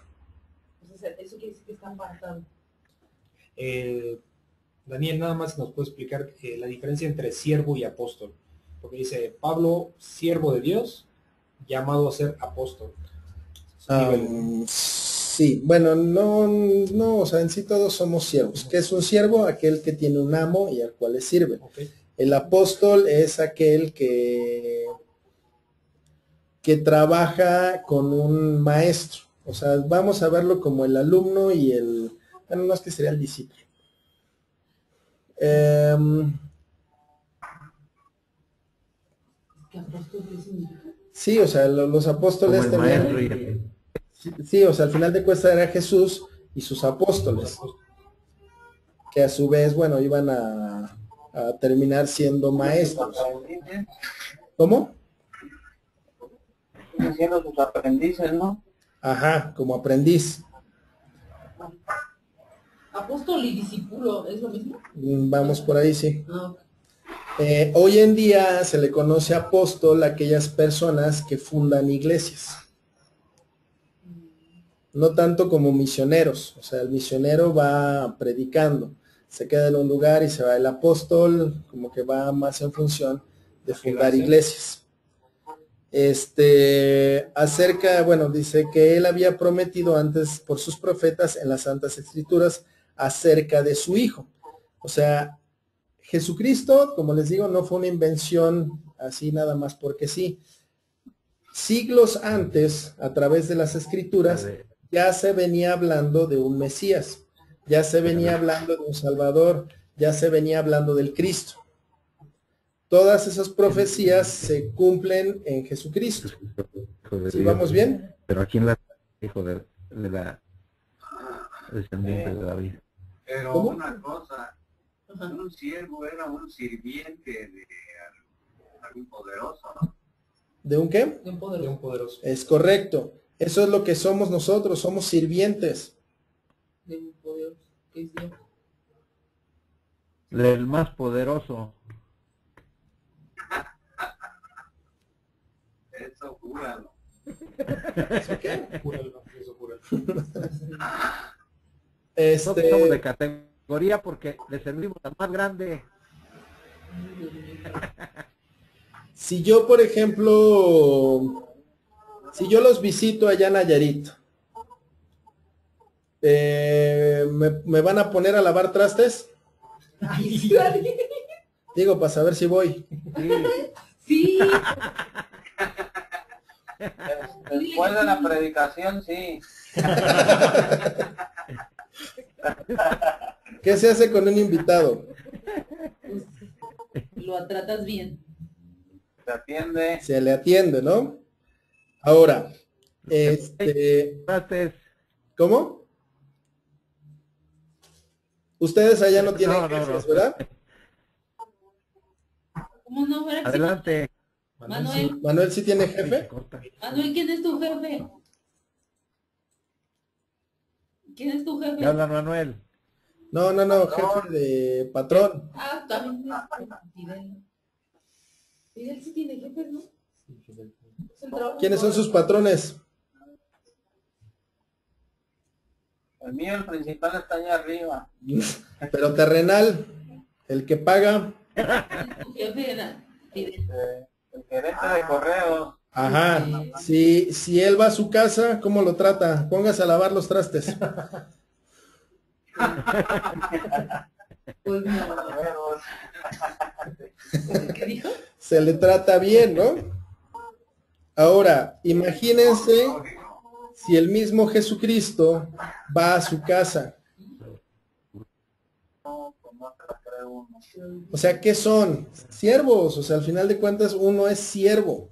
O sea, eso quiere decir que está apartado. Daniel, nada más nos puede explicar la diferencia entre siervo y apóstol. Porque dice, Pablo, siervo de Dios, llamado a ser apóstol. Sí, bueno, no, o sea, en sí todos somos siervos. ¿Qué es un siervo? Aquel que tiene un amo y al cual le sirve. Okay. El apóstol es aquel que trabaja con un maestro. O sea, vamos a verlo como el alumno y bueno, no es que sería el discípulo. ¿Qué apóstol qué significa? Sí, o sea, los apóstoles Como el maestro y tenían... Sí, o sea, al final de cuentas era Jesús y sus apóstoles, que a su vez, bueno, iban a terminar siendo maestros. ¿Cómo? Siendo sus aprendices, ¿no? Ajá, como aprendiz. Apóstol y discípulo, ¿es lo mismo? Vamos por ahí, sí. Ah, ok. Hoy en día se le conoce apóstol a aquellas personas que fundan iglesias. No tanto como misioneros, o sea, el misionero va predicando, se queda en un lugar y se va. El apóstol como que va más en función de fundar iglesias. Bueno, dice que él había prometido antes por sus profetas en las Santas Escrituras acerca de su Hijo. O sea, Jesucristo, como les digo, no fue una invención así nada más porque sí. siglos antes, a través de las escrituras, ya se venía hablando de un Mesías, ya se venía hablando de un Salvador, ya se venía hablando del Cristo. Todas esas profecías se cumplen en Jesucristo. Hijo de ¿Sí Dios. vamos bien? Pero aquí en la hijo de la descendiente de David. Pero ¿Cómo? una cosa, Ajá. un siervo era un sirviente de algún poderoso, ¿no? ¿De un qué? De un De poderoso. un poderoso. Es correcto. Eso es lo que somos nosotros, somos sirvientes. De un poderoso. Que es Dios. El más poderoso. Eso júralo. ¿Eso qué? Júralo, eso júralo. Nosotros somos de Este, categoría porque le servimos al más grande. Ay, Dios mío. si yo, por ejemplo, si yo los visito allá en Nayarit, ¿me van a poner a lavar trastes? Ay, sí, vale. Digo, para saber si voy. Sí. Sí. Después de la predicación, sí. ¿Qué se hace con un invitado? Pues, lo tratas bien. Se atiende. Se le atiende, ¿no? Ahora, Trastes. ¿cómo? Ustedes allá no tienen No, no, no. jefes, ¿verdad? ¿Cómo no? Ahora sí. Adelante. Manuel, Manuel sí tiene jefe. Manuel, ¿quién es tu jefe? ¿Quién es tu jefe? ¿Qué habla Manuel? No, jefe de patrón. Ah, también Fidel. Fidel sí tiene jefes, ¿no? Es el trabajo. ¿Quiénes son sus patrones? El mío, el principal, está allá arriba. Pero terrenal, el que paga. Tu jefe era Fidel. El gerente de correos. Ajá. Si él va a su casa, ¿cómo lo trata? Póngase a lavar los trastes. Pues no. Correos. ¿Qué dijo? Se le trata bien, ¿no? Ahora, imagínense si el mismo Jesucristo va a su casa. No, pues no te la cree uno. O sea, ¿qué son? Siervos. O sea, al final de cuentas, uno es siervo.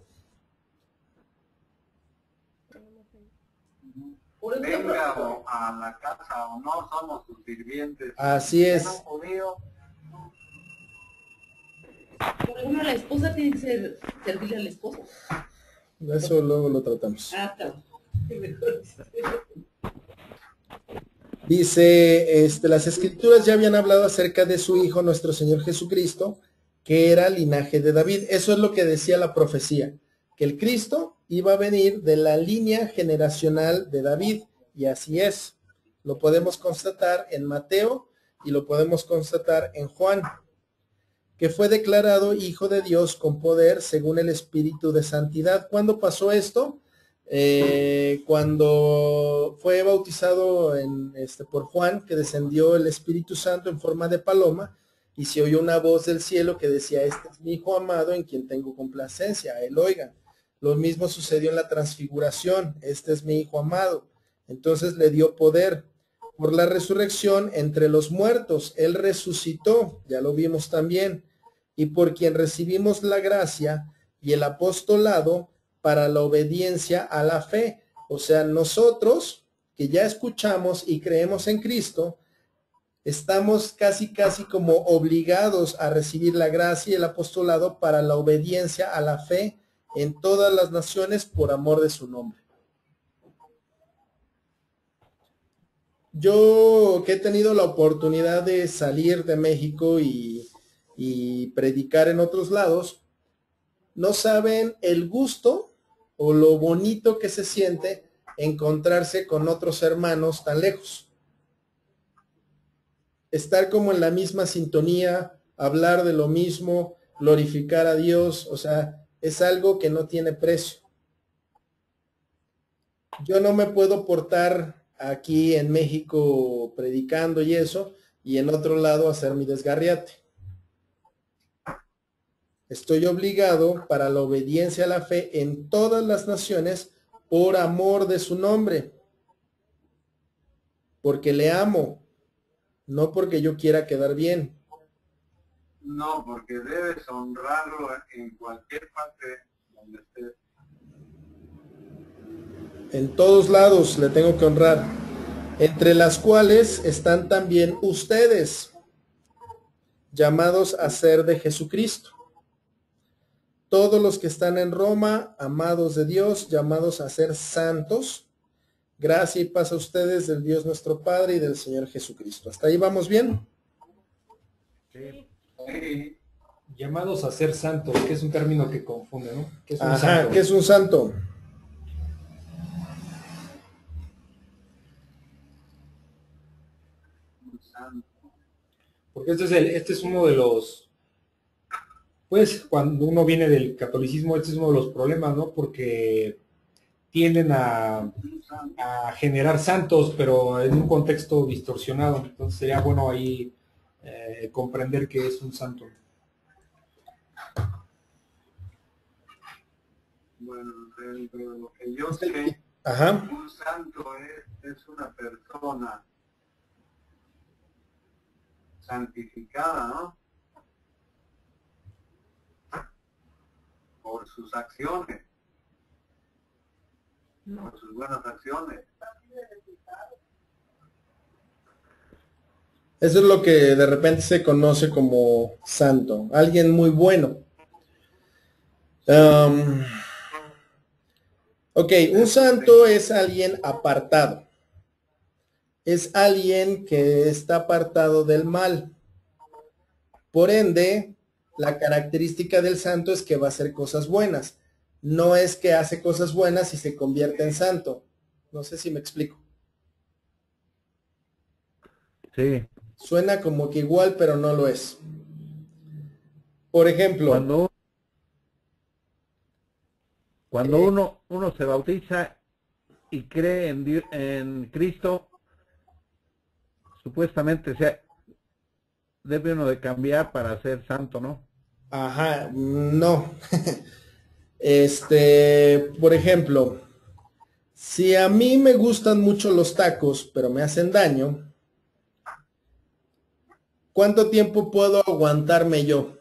Por ejemplo, Venga a la casa o no, somos sus sirvientes. Así Era es. un judío. por ejemplo, la esposa tiene que servirle al esposo. Eso luego lo tratamos. Ah, está. Qué mejor. Dice, las escrituras ya habían hablado acerca de su Hijo, nuestro Señor Jesucristo, que era linaje de David. Eso es lo que decía la profecía, que el Cristo iba a venir de la línea generacional de David, y así es. Lo podemos constatar en Mateo y lo podemos constatar en Juan, que fue declarado Hijo de Dios con poder según el Espíritu de Santidad. ¿Cuándo pasó esto? Cuando fue bautizado por Juan, que descendió el Espíritu Santo en forma de paloma, y se oyó una voz del cielo que decía, este es mi Hijo amado en quien tengo complacencia, a él oigan. Lo mismo sucedió en la transfiguración, este es mi Hijo amado. Entonces le dio poder. Por la resurrección entre los muertos, él resucitó, ya lo vimos también, y por quien recibimos la gracia y el apostolado para la obediencia a la fe. O sea, nosotros que ya escuchamos y creemos en Cristo, estamos casi como obligados a recibir la gracia y el apostolado para la obediencia a la fe en todas las naciones por amor de su nombre. Yo que he tenido la oportunidad de salir de México y predicar en otros lados, no saben el gusto o lo bonito que se siente encontrarse con otros hermanos tan lejos. Estar como en la misma sintonía, hablar de lo mismo, glorificar a Dios, o sea, es algo que no tiene precio. Yo no me puedo portar aquí en México predicando y eso, y en otro lado hacer mi desgarriate. Estoy obligado para la obediencia a la fe en todas las naciones por amor de su nombre. Porque le amo, no porque yo quiera quedar bien. No, porque debes honrarlo en cualquier parte donde estés. En todos lados le tengo que honrar, entre las cuales están también ustedes, llamados a ser de Jesucristo. Todos los que están en Roma, amados de Dios, llamados a ser santos, gracia y paz a ustedes del Dios nuestro Padre y del Señor Jesucristo. ¿Hasta ahí vamos bien? Sí. Sí, Llamados a ser santos, que es un término que confunde, ¿no? ¿Qué es un Ajá, santo? ¿qué es un santo? un santo. Porque este es uno de los, pues cuando uno viene del catolicismo, este es uno de los problemas, ¿no? Porque tienden Un santo. a generar santos, pero en un contexto distorsionado. Entonces sería bueno ahí comprender que es un santo. Bueno, dentro de lo que yo sé, Ajá, un santo es una persona santificada, ¿no? Por sus acciones, por sus buenas acciones. eso es lo que de repente se conoce como santo, alguien muy bueno. Ok, un santo es alguien apartado. Es alguien que está apartado del mal. Por ende, la característica del santo es que va a hacer cosas buenas. No es que hace cosas buenas y se convierte en santo. No sé si me explico. Sí. Suena como que igual, pero no lo es. Por ejemplo, Cuando uno se bautiza y cree en Cristo, supuestamente, o sea, debe uno de cambiar para ser santo, ¿no? ajá, no. Por ejemplo, si a mí me gustan mucho los tacos, pero me hacen daño, ¿cuánto tiempo puedo aguantarme yo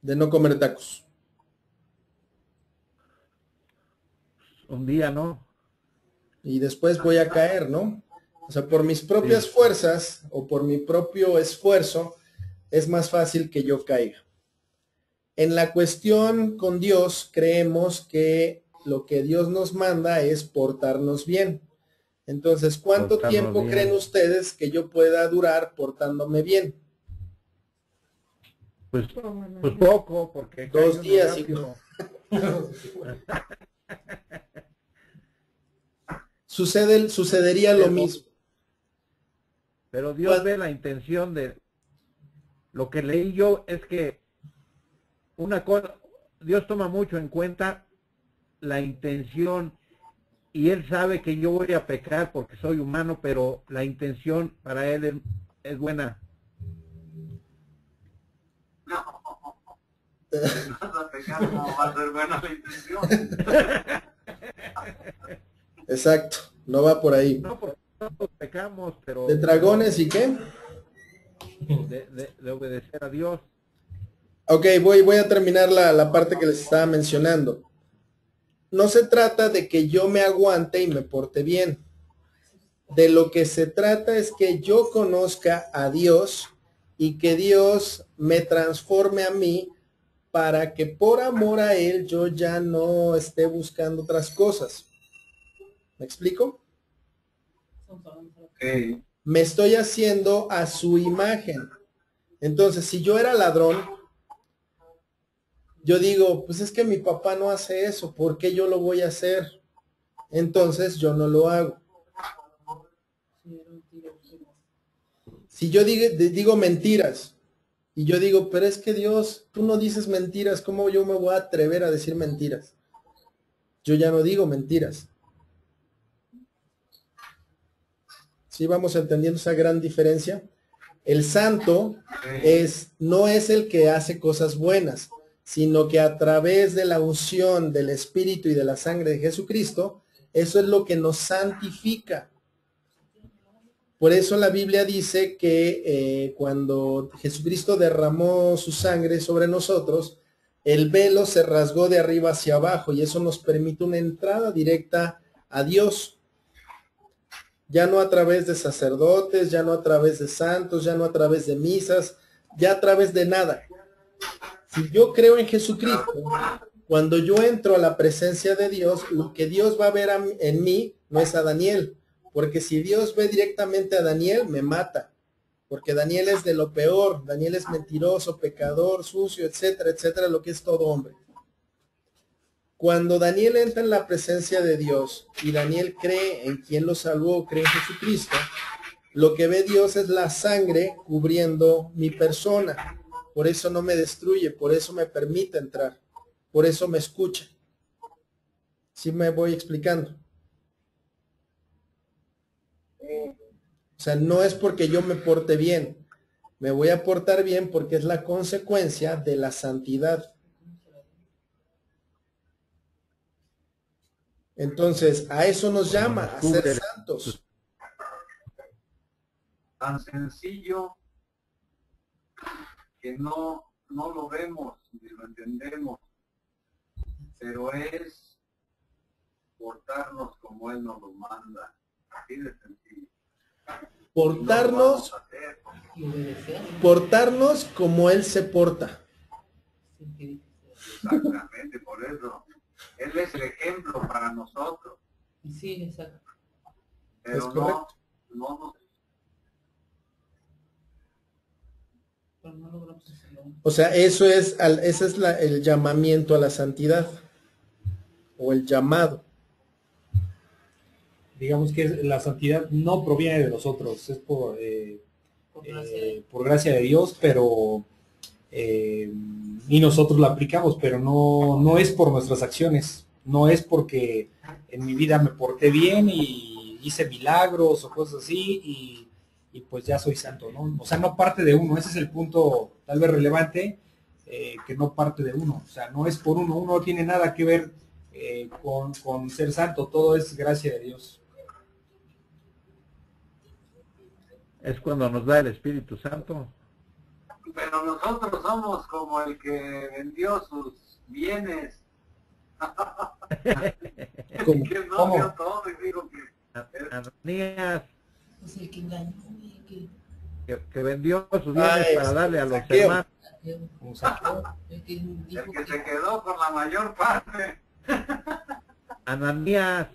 de no comer tacos? Un día, ¿no? Y después voy a caer, ¿no? O sea, por mis propias Sí. fuerzas o por mi propio esfuerzo, es más fácil que yo caiga. En la cuestión con Dios, creemos que lo que Dios nos manda es portarnos bien. Entonces, ¿cuánto Portarnos tiempo bien. creen ustedes que yo pueda durar portándome bien? Pues poco, porque cae 2 uno días, rápido. Sucedería lo mismo. Pero Dios ve la intención de... Lo que leí yo es que una cosa, Dios toma mucho en cuenta la intención y Él sabe que yo voy a pecar porque soy humano, pero la intención para Él es buena. No, si vas a pecar, no va a ser buena la intención. Exacto, no va por ahí. No, porque todos pecamos, pero ¿De dragones y qué? de obedecer a Dios. Ok, voy a terminar la parte que les estaba mencionando. No se trata de que yo me aguante y me porte bien. De lo que se trata es que yo conozca a Dios y que Dios me transforme a mí para que por amor a Él yo ya no esté buscando otras cosas. ¿Me explico? Ok. Me estoy haciendo a su imagen. Entonces, si yo era ladrón, yo digo, pues es que mi papá no hace eso, ¿por qué yo lo voy a hacer? Entonces yo no lo hago. Si yo digo mentiras y yo digo, pero es que Dios, tú no dices mentiras, ¿cómo yo me voy a atrever a decir mentiras? Yo ya no digo mentiras. ¿Sí vamos entendiendo esa gran diferencia? El santo no es el que hace cosas buenas, sino que a través de la unción del Espíritu y de la sangre de Jesucristo, eso es lo que nos santifica. Por eso la Biblia dice que cuando Jesucristo derramó su sangre sobre nosotros, el velo se rasgó de arriba hacia abajo y eso nos permite una entrada directa a Dios. Ya no a través de sacerdotes, ya no a través de santos, ya no a través de misas, ya a través de nada. Si yo creo en Jesucristo, cuando yo entro a la presencia de Dios, lo que Dios va a ver en mí no es a Daniel. Porque si Dios ve directamente a Daniel, me mata. Porque Daniel es de lo peor. Daniel es mentiroso, pecador, sucio, etcétera, etcétera, lo que es todo hombre. Cuando Daniel entra en la presencia de Dios y Daniel cree en quien lo salvó, cree en Jesucristo, lo que ve Dios es la sangre cubriendo mi persona. Por eso no me destruye, por eso me permite entrar. Por eso me escucha. ¿Sí me voy explicando? O sea, no es porque yo me porte bien. Me voy a portar bien porque es la consecuencia de la santidad. Entonces, a eso nos llama, a ser santos. Tan sencillo que no lo vemos ni lo entendemos, pero es portarnos como Él nos lo manda. Así de sencillo. Portarnos como Él se porta. Exactamente, por eso. Él es el ejemplo para nosotros. Sí, exacto. Pero Es correcto. no No logramos hacerlo. O sea, ese es el llamamiento a la santidad. O el llamado. Digamos que la santidad no proviene de nosotros, es por gracia de Dios, pero y nosotros la aplicamos, pero no es por nuestras acciones, no es porque en mi vida me porté bien y hice milagros o cosas así y pues ya soy santo, ¿no? O sea, no parte de uno, ese es el punto tal vez relevante, que no parte de uno, o sea, no es por uno no tiene nada que ver con ser santo, todo es gracia de Dios. Es cuando nos da el Espíritu Santo. Pero nosotros somos como el que vendió sus bienes. ¿Cómo? Que no ¿Cómo? dio todo y dijo que Ananías, Es el que engañó. que vendió sus bienes para darle a los saqueo. hermanos. Un saqueo. El que el dijo que se quedó con la mayor parte. Ananías,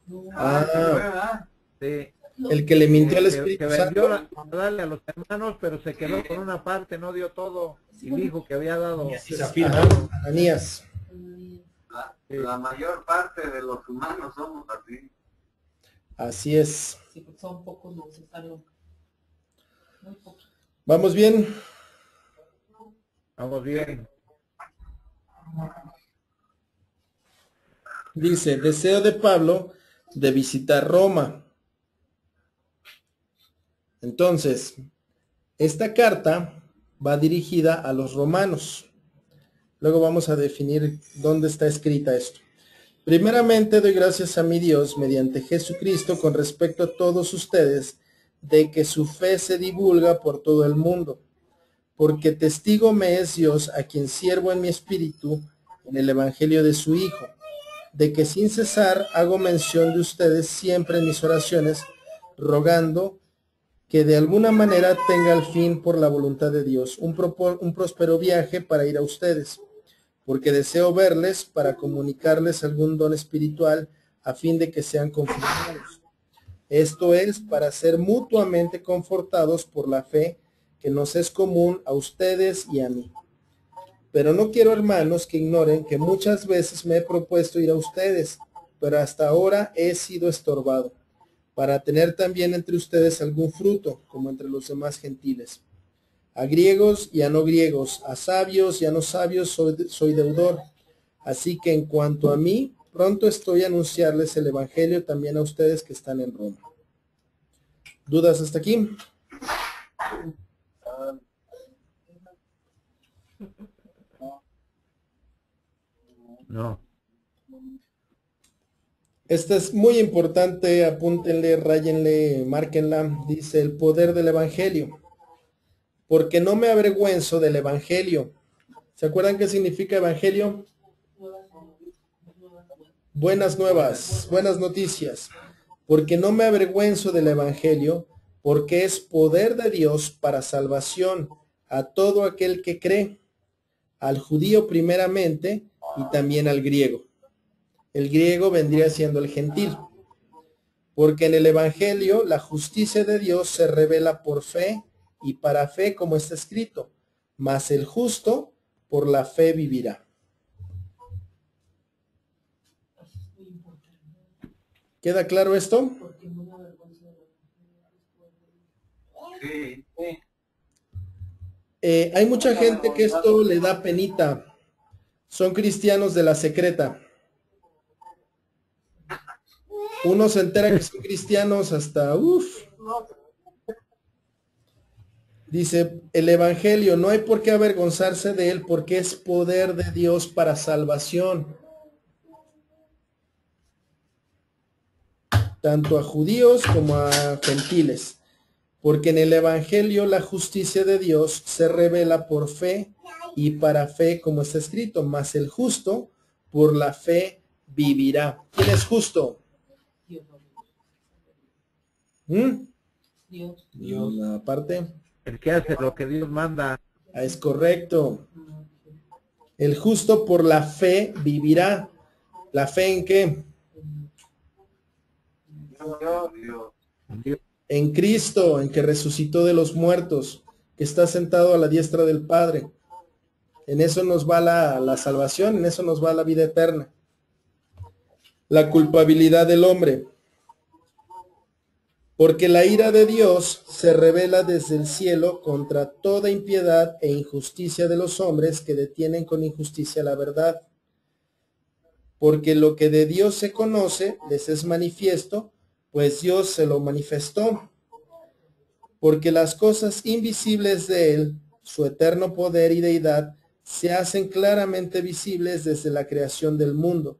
no, ¿Verdad? sí, El que le mintió al que Espíritu vendió Santo. para darle a los hermanos, pero se quedó con una parte, no dio todo. Y dijo que había dado. Y Zafira. Ajá, Ananías. La mayor parte de los humanos somos así. Así es. sí, porque son pocos los que salieron. Muy pocos. ¿Vamos bien? Vamos bien. Dice, deseo de Pablo de visitar Roma. Entonces, esta carta va dirigida a los romanos. Luego vamos a definir dónde está escrita esto. Primeramente doy gracias a mi Dios mediante Jesucristo con respecto a todos ustedes de que su fe se divulga por todo el mundo, porque testigo me es Dios a quien sirvo en mi espíritu en el evangelio de su Hijo, de que sin cesar hago mención de ustedes siempre en mis oraciones, rogando que de alguna manera tenga al fin por la voluntad de Dios un próspero viaje para ir a ustedes, porque deseo verles para comunicarles algún don espiritual a fin de que sean confirmados. Esto es para ser mutuamente confortados por la fe que nos es común a ustedes y a mí. Pero no quiero, hermanos, que ignoren que muchas veces me he propuesto ir a ustedes, pero hasta ahora he sido estorbado, para tener también entre ustedes algún fruto, como entre los demás gentiles. A griegos y a no griegos, a sabios y a no sabios soy deudor. Así que en cuanto a mí, pronto estoy a anunciarles el evangelio también a ustedes que están en Roma. ¿Dudas hasta aquí? Esta es muy importante, apúntenle, ráyenle, márquenla. Dice el poder del Evangelio. Porque no me avergüenzo del Evangelio. ¿Se acuerdan qué significa Evangelio? Buenas nuevas, buenas noticias. Porque no me avergüenzo del Evangelio, porque es poder de Dios para salvación a todo aquel que cree, al judío primeramente y también al griego. El griego vendría siendo el gentil. Porque en el Evangelio la justicia de Dios se revela por fe y para fe, como está escrito, mas el justo por la fe vivirá. ¿Queda claro esto? Sí. Hay mucha gente que esto le da penita. Son cristianos de la secreta. Uno se entera que son cristianos hasta, Dice, el Evangelio, no hay por qué avergonzarse de él porque es poder de Dios para salvación. Tanto a judíos como a gentiles. Porque en el Evangelio la justicia de Dios se revela por fe y para fe, como está escrito, mas el justo por la fe vivirá. ¿Quién es justo? Dios. Aparte. El que hace lo que Dios manda. Es correcto. El justo por la fe vivirá. ¿La fe en qué? Dios. En Cristo, en que resucitó de los muertos, que está sentado a la diestra del Padre. En eso nos va la salvación, en eso nos va la vida eterna. La culpabilidad del hombre. Porque la ira de Dios se revela desde el cielo contra toda impiedad e injusticia de los hombres que detienen con injusticia la verdad. Porque lo que de Dios se conoce les es manifiesto, pues Dios se lo manifestó. Porque las cosas invisibles de Él, su eterno poder y deidad, se hacen claramente visibles desde la creación del mundo,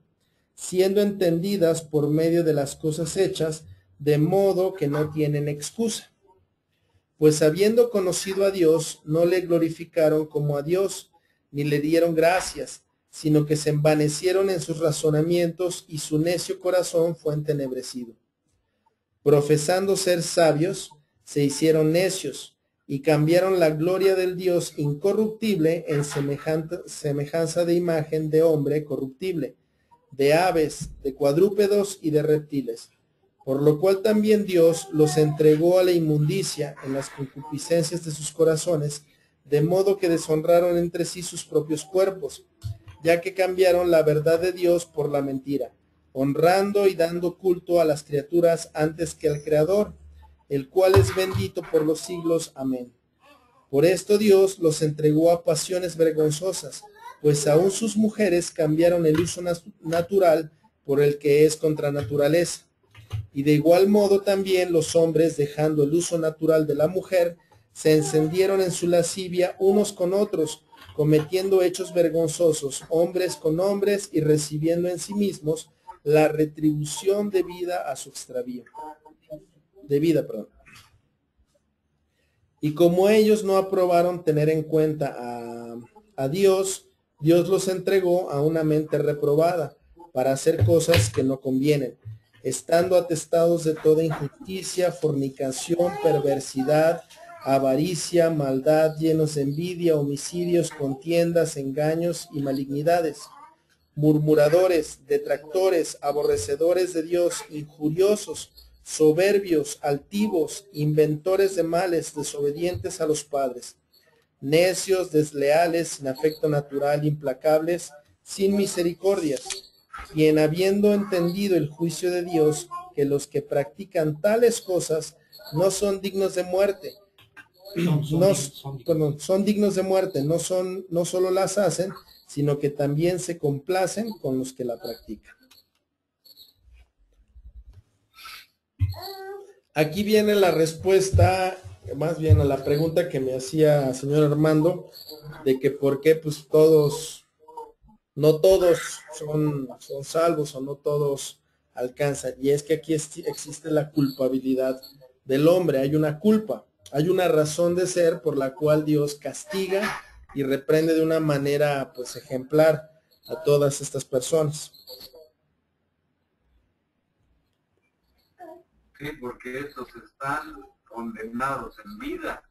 siendo entendidas por medio de las cosas hechas, de modo que no tienen excusa. Pues habiendo conocido a Dios, no le glorificaron como a Dios, ni le dieron gracias, sino que se envanecieron en sus razonamientos y su necio corazón fue entenebrecido. Profesando ser sabios, se hicieron necios y cambiaron la gloria del Dios incorruptible en semejanza de imagen de hombre corruptible, de aves, de cuadrúpedos y de reptiles. Por lo cual también Dios los entregó a la inmundicia en las concupiscencias de sus corazones, de modo que deshonraron entre sí sus propios cuerpos, ya que cambiaron la verdad de Dios por la mentira, honrando y dando culto a las criaturas antes que al Creador, el cual es bendito por los siglos. Amén. Por esto Dios los entregó a pasiones vergonzosas, pues aún sus mujeres cambiaron el uso natural por el que es contra naturaleza. Y de igual modo también los hombres, dejando el uso natural de la mujer, se encendieron en su lascivia unos con otros, cometiendo hechos vergonzosos, hombres con hombres, y recibiendo en sí mismos la retribución debida a su extravío. Y como ellos no aprobaron tener en cuenta a Dios, Dios los entregó a una mente reprobada para hacer cosas que no convienen, estando atestados de toda injusticia, fornicación, perversidad, avaricia, maldad, llenos de envidia, homicidios, contiendas, engaños y malignidades, murmuradores, detractores, aborrecedores de Dios, injuriosos, soberbios, altivos, inventores de males, desobedientes a los padres, necios, desleales, sin afecto natural, implacables, sin misericordias, quien habiendo entendido el juicio de Dios, que los que practican tales cosas no son dignos de muerte, son dignos de muerte, no solo las hacen, sino que también se complacen con los que la practican. Aquí viene la respuesta, más bien a la pregunta que me hacía el señor Armando, de que por qué pues no todos son salvos, o no todos alcanzan. Y es que aquí existe la culpabilidad del hombre, hay una culpa, hay una razón de ser por la cual Dios castiga y reprende de una manera pues ejemplar a todas estas personas. Sí, porque estos están condenados en vida.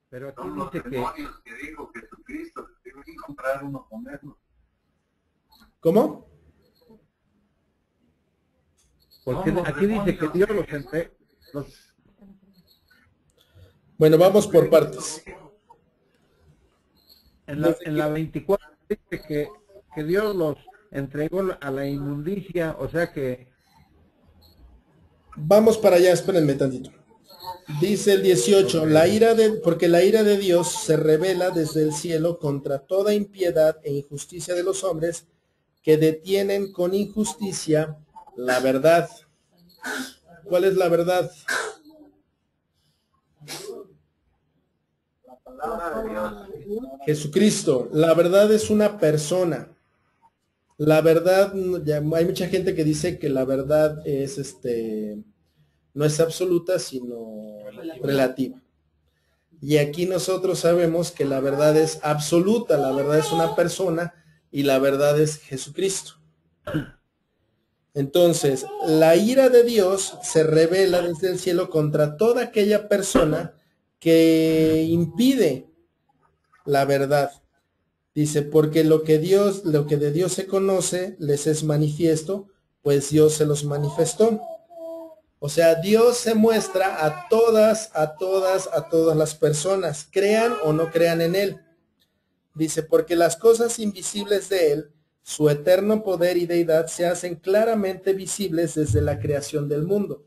Pero aquí Son los dice que, demonios que dijo Jesucristo, que tienen que comprar uno comerlo. ¿Cómo? porque aquí dice que Dios los entre, Bueno, vamos por partes. en la 24 dice que Dios los entregó a la inmundicia, o sea que Vamos para allá, espérenme tantito. Dice el 18, porque la ira de Dios se revela desde el cielo contra toda impiedad e injusticia de los hombres que detienen con injusticia la verdad. ¿Cuál es la verdad? La palabra de Dios. Jesucristo. La verdad es una persona. La verdad, hay mucha gente que dice que la verdad es no es absoluta, sino relativa. Y aquí nosotros sabemos que la verdad es absoluta, la verdad es una persona y la verdad es Jesucristo. Entonces, la ira de Dios se revela desde el cielo contra toda aquella persona que impide la verdad. Dice, porque lo que de Dios se conoce, les es manifiesto, pues Dios se los manifestó. O sea, Dios se muestra a todas las personas, crean o no crean en Él. Dice, porque las cosas invisibles de Él, su eterno poder y deidad, se hacen claramente visibles desde la creación del mundo.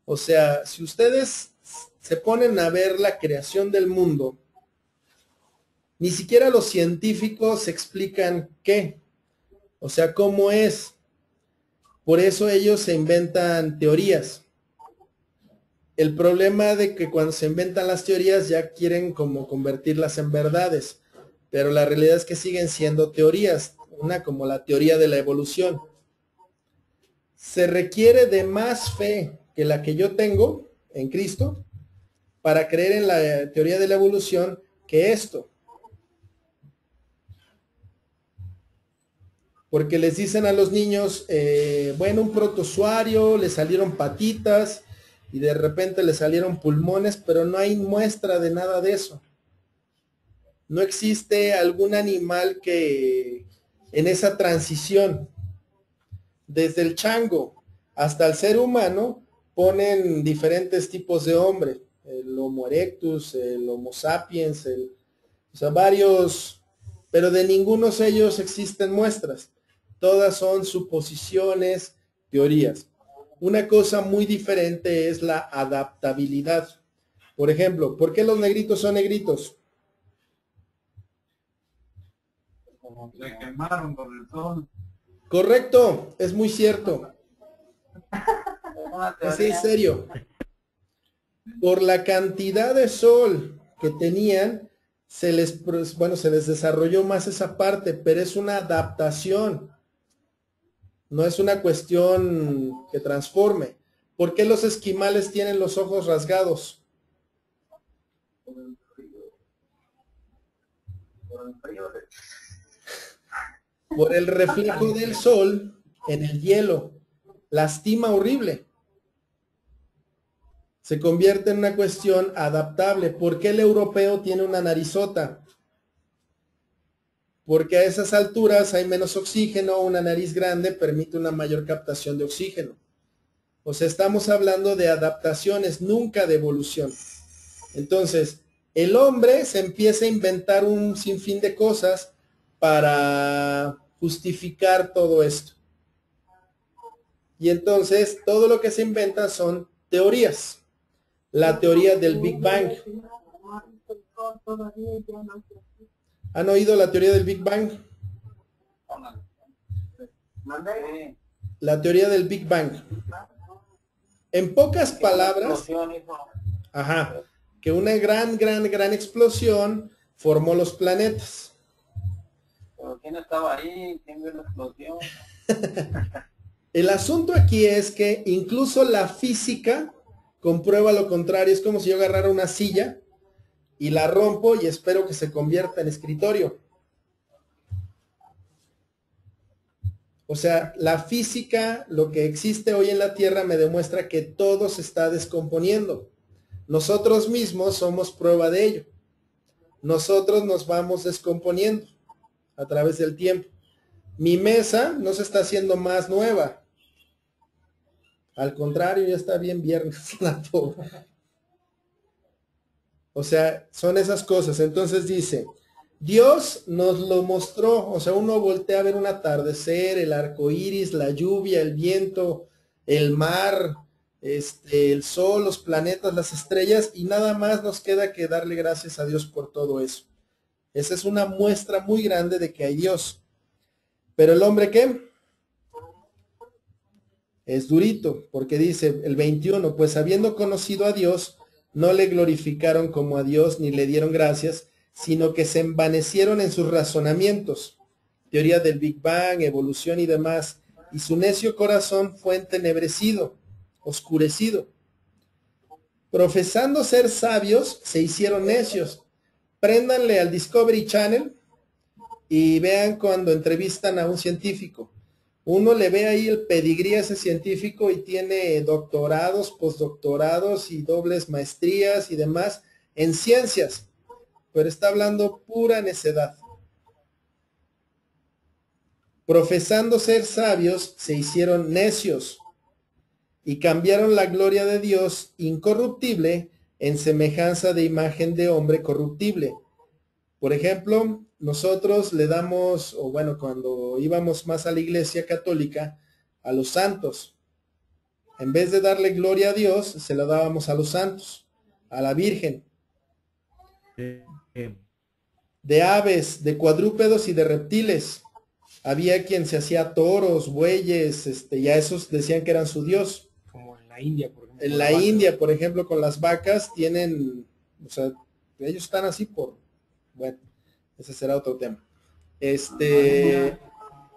O sea, si ustedes se ponen a ver la creación del mundo, ni siquiera los científicos explican qué, o sea, cómo es. Por eso ellos se inventan teorías. El problema de que cuando se inventan las teorías ya quieren como convertirlas en verdades, pero la realidad es que siguen siendo teorías, una como la teoría de la evolución. Se requiere de más fe que la que yo tengo en Cristo para creer en la teoría de la evolución que esto. Porque les dicen a los niños, bueno, un protozoario, le salieron patitas y de repente le salieron pulmones, pero no hay muestra de nada de eso. No existe algún animal que en esa transición, desde el chango hasta el ser humano, ponen diferentes tipos de hombre, el Homo erectus, el Homo sapiens, o sea, varios, pero de ninguno de ellos existen muestras. Todas son suposiciones, teorías. Una cosa muy diferente es la adaptabilidad. Por ejemplo, ¿por qué los negritos son negritos? Se quemaron por el sol. Correcto, es muy cierto. Una Así en teoría. serio. Por la cantidad de sol que tenían, se les desarrolló más esa parte, pero es una adaptación. No es una cuestión que transforme. ¿Por qué los esquimales tienen los ojos rasgados? Por el reflejo del sol en el hielo. Lastima horrible. Se convierte en una cuestión adaptable. ¿Por qué el europeo tiene una narizota? Porque a esas alturas hay menos oxígeno, una nariz grande permite una mayor captación de oxígeno. O sea, estamos hablando de adaptaciones, nunca de evolución. Entonces, el hombre se empieza a inventar un sinfín de cosas para justificar todo esto. Y entonces, todo lo que se inventa son teorías. La teoría del Big Bang. ¿Han oído la teoría del Big Bang? La teoría del Big Bang. En pocas palabras, ajá, que una gran explosión formó los planetas. Pero ¿quién estaba ahí? ¿Quién vio la explosión? El asunto aquí es que incluso la física comprueba lo contrario. Es como si yo agarrara una silla y la rompo y espero que se convierta en escritorio. O sea, la física, lo que existe hoy en la Tierra, me demuestra que todo se está descomponiendo. Nosotros mismos somos prueba de ello. Nosotros nos vamos descomponiendo a través del tiempo. Mi mesa no se está haciendo más nueva. Al contrario, ya está bien viernes la pobre. O sea, son esas cosas. Entonces dice, Dios nos lo mostró. O sea, uno voltea a ver un atardecer, el arco iris, la lluvia, el viento, el mar, el sol, los planetas, las estrellas, y nada más nos queda que darle gracias a Dios por todo eso. Esa es una muestra muy grande de que hay Dios. Pero el hombre, ¿qué? Es durito, porque dice el 21, pues habiendo conocido a Dios, no le glorificaron como a Dios ni le dieron gracias, sino que se envanecieron en sus razonamientos, teoría del Big Bang, evolución y demás, y su necio corazón fue entenebrecido, oscurecido. Profesando ser sabios, se hicieron necios. Préndanle al Discovery Channel y vean cuando entrevistan a un científico. Uno le ve ahí el pedigrí a ese científico y tiene doctorados, postdoctorados y dobles maestrías y demás en ciencias, pero está hablando pura necedad. Profesando ser sabios, se hicieron necios y cambiaron la gloria de Dios incorruptible en semejanza de imagen de hombre corruptible. Por ejemplo, nosotros le damos, o bueno, cuando íbamos más a la iglesia católica, a los santos. En vez de darle gloria a Dios, se lo dábamos a los santos, a la Virgen. De aves, de cuadrúpedos y de reptiles. Había quien se hacía toros, bueyes, y a esos decían que eran su Dios. Como en la India, por ejemplo. En la India, por ejemplo, con las vacas tienen, o sea, ellos están así por, bueno, ese será otro tema.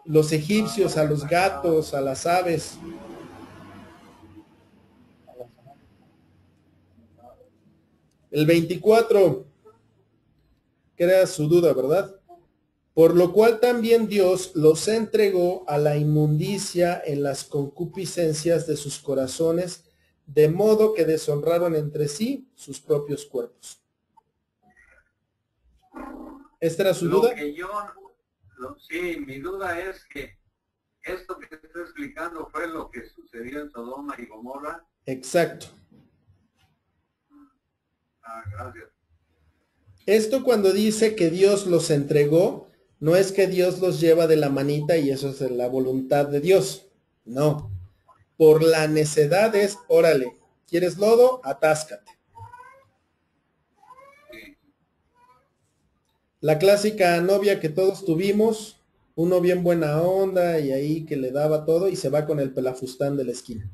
Los egipcios, a los gatos, a las aves. El 24, que era su duda, ¿verdad? Por lo cual también Dios los entregó a la inmundicia en las concupiscencias de sus corazones, de modo que deshonraron entre sí sus propios cuerpos. ¿Esta era su duda? Sí, mi duda es que esto que te estoy explicando fue lo que sucedió en Sodoma y Gomorra. Exacto. Gracias. Esto cuando dice que Dios los entregó, no es que Dios los lleva de la manita y eso es la voluntad de Dios. No. Por la necedad es, órale, ¿quieres lodo? Atáscate. La clásica novia que todos tuvimos, uno bien buena onda y ahí que le daba todo y se va con el pelafustán de la esquina.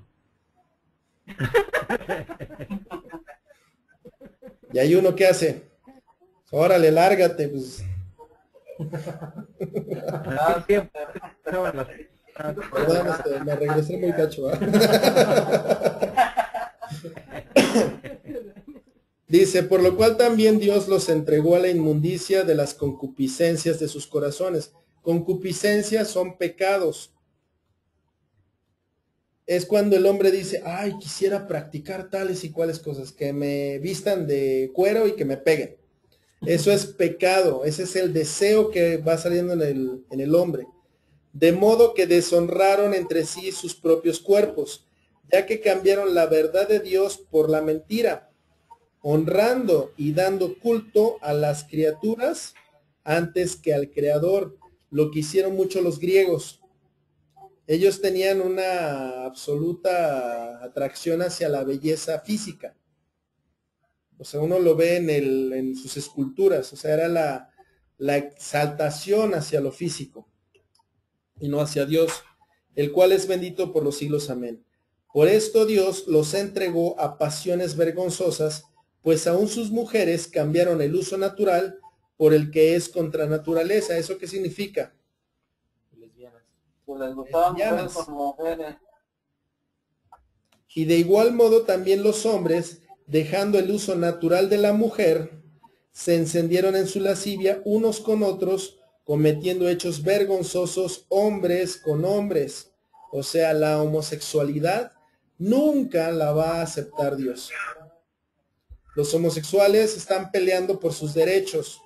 Y hay uno que hace, órale, lárgate, pues. Perdón, me regresé muy cacho. Dice, por lo cual también Dios los entregó a la inmundicia de las concupiscencias de sus corazones. Concupiscencias son pecados. Es cuando el hombre dice, ay, quisiera practicar tales y cuales cosas, que me vistan de cuero y que me peguen. Eso es pecado, ese es el deseo que va saliendo en el hombre. De modo que deshonraron entre sí sus propios cuerpos, ya que cambiaron la verdad de Dios por la mentira, honrando y dando culto a las criaturas antes que al Creador, lo que hicieron mucho los griegos. Ellos tenían una absoluta atracción hacia la belleza física. O sea, uno lo ve en sus esculturas, o sea, era la exaltación hacia lo físico y no hacia Dios, el cual es bendito por los siglos. Amén. Por esto Dios los entregó a pasiones vergonzosas, pues aún sus mujeres cambiaron el uso natural por el que es contra naturaleza. ¿Eso qué significa? Lesbianas. Pues les gustaban mujeres Lesbianas. con mujeres. Y de igual modo también los hombres, dejando el uso natural de la mujer, se encendieron en su lascivia unos con otros, cometiendo hechos vergonzosos hombres con hombres. O sea, la homosexualidad nunca la va a aceptar Dios. Los homosexuales están peleando por sus derechos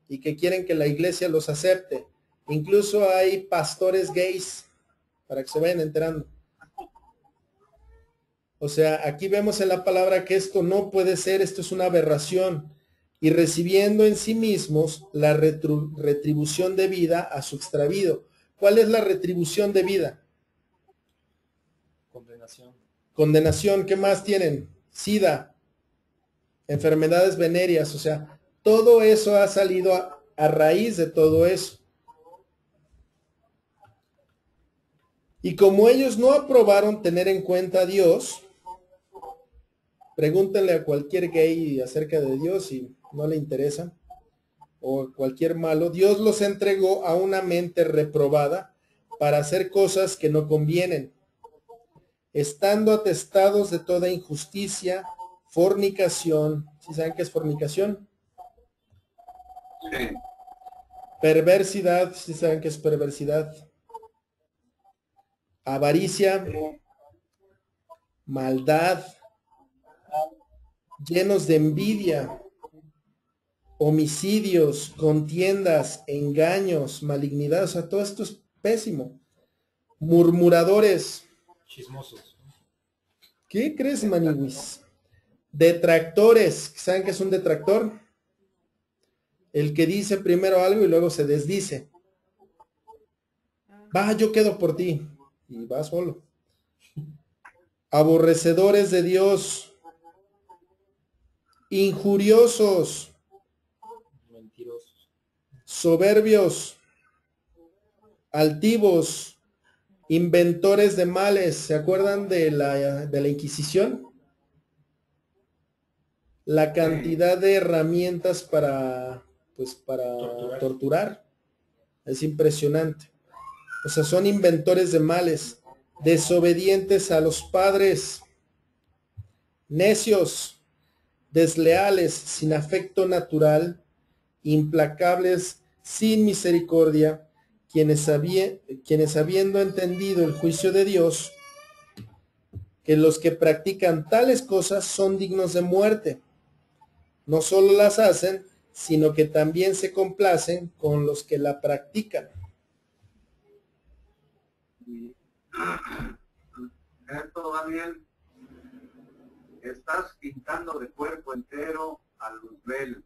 y que quieren que la iglesia los acepte. Incluso hay pastores gays, para que se vayan enterando. O sea, aquí vemos en la palabra que esto no puede ser, esto es una aberración. Y recibiendo en sí mismos la retribución de vida a su extravío. ¿Cuál es la retribución de vida? Condenación. Condenación, ¿qué más tienen? SIDA, enfermedades venéreas, o sea, todo eso ha salido a raíz de todo eso. Y como ellos no aprobaron tener en cuenta a Dios, pregúntenle a cualquier gay acerca de Dios y no le interesa, o cualquier malo, Dios los entregó a una mente reprobada para hacer cosas que no convienen, estando atestados de toda injusticia, fornicación. ¿Sí saben qué es fornicación? Sí. Perversidad. ¿Sí saben qué es perversidad? Avaricia, maldad, llenos de envidia, homicidios, contiendas, engaños, malignidad. O sea, todo esto es pésimo. Murmuradores. Chismosos. ¿Qué crees, Maniwis? Detractores. ¿Saben qué es un detractor? El que dice primero algo y luego se desdice. Va, yo quedo por ti. Y va solo. Aborrecedores de Dios. Injuriosos. Mentirosos. Soberbios. Altivos. Inventores de males. ¿Se acuerdan de la Inquisición? La cantidad de herramientas para torturar es impresionante. O sea, son inventores de males, desobedientes a los padres, necios, desleales, sin afecto natural, implacables, sin misericordia, quienes habiendo entendido el juicio de Dios, que los que practican tales cosas son dignos de muerte, no solo las hacen, sino que también se complacen con los que la practican. Esto, Daniel, estás pintando de cuerpo entero a Luzbel.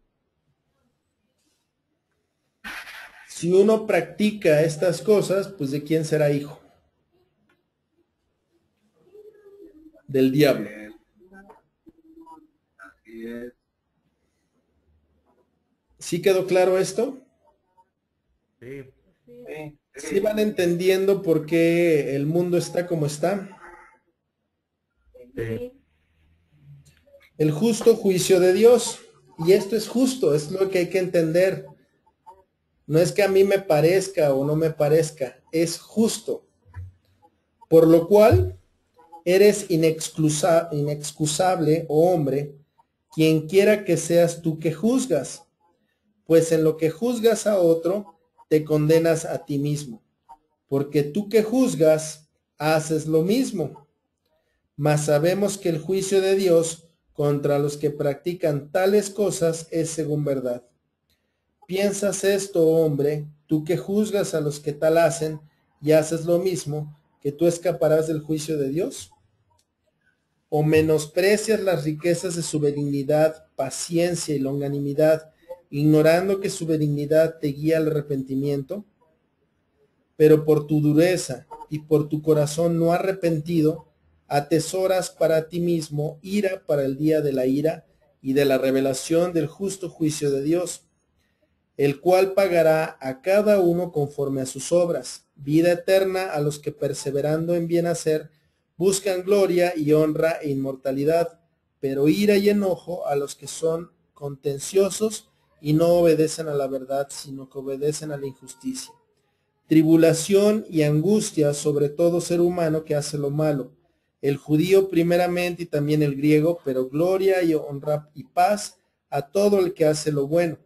Si uno practica estas cosas, pues ¿de quién será hijo? Del diablo. Así es. ¿Sí quedó claro esto? Sí. Sí. ¿Sí van entendiendo por qué el mundo está como está? Sí. El justo juicio de Dios. Y esto es justo, es lo que hay que entender. No es que a mí me parezca o no me parezca, es justo. Por lo cual, eres inexcusable, oh hombre, quien quiera que seas tú que juzgas, pues en lo que juzgas a otro, te condenas a ti mismo, porque tú que juzgas, haces lo mismo. Mas sabemos que el juicio de Dios contra los que practican tales cosas es según verdad. ¿Piensas esto, hombre, tú que juzgas a los que tal hacen y haces lo mismo, que tú escaparás del juicio de Dios? ¿O menosprecias las riquezas de su benignidad, paciencia y longanimidad, ignorando que su benignidad te guía al arrepentimiento? Pero por tu dureza y por tu corazón no arrepentido, atesoras para ti mismo ira para el día de la ira y de la revelación del justo juicio de Dios, el cual pagará a cada uno conforme a sus obras, vida eterna a los que perseverando en bien hacer, buscan gloria y honra e inmortalidad, pero ira y enojo a los que son contenciosos y no obedecen a la verdad, sino que obedecen a la injusticia. Tribulación y angustia sobre todo ser humano que hace lo malo, el judío primeramente y también el griego, pero gloria y honra y paz a todo el que hace lo bueno,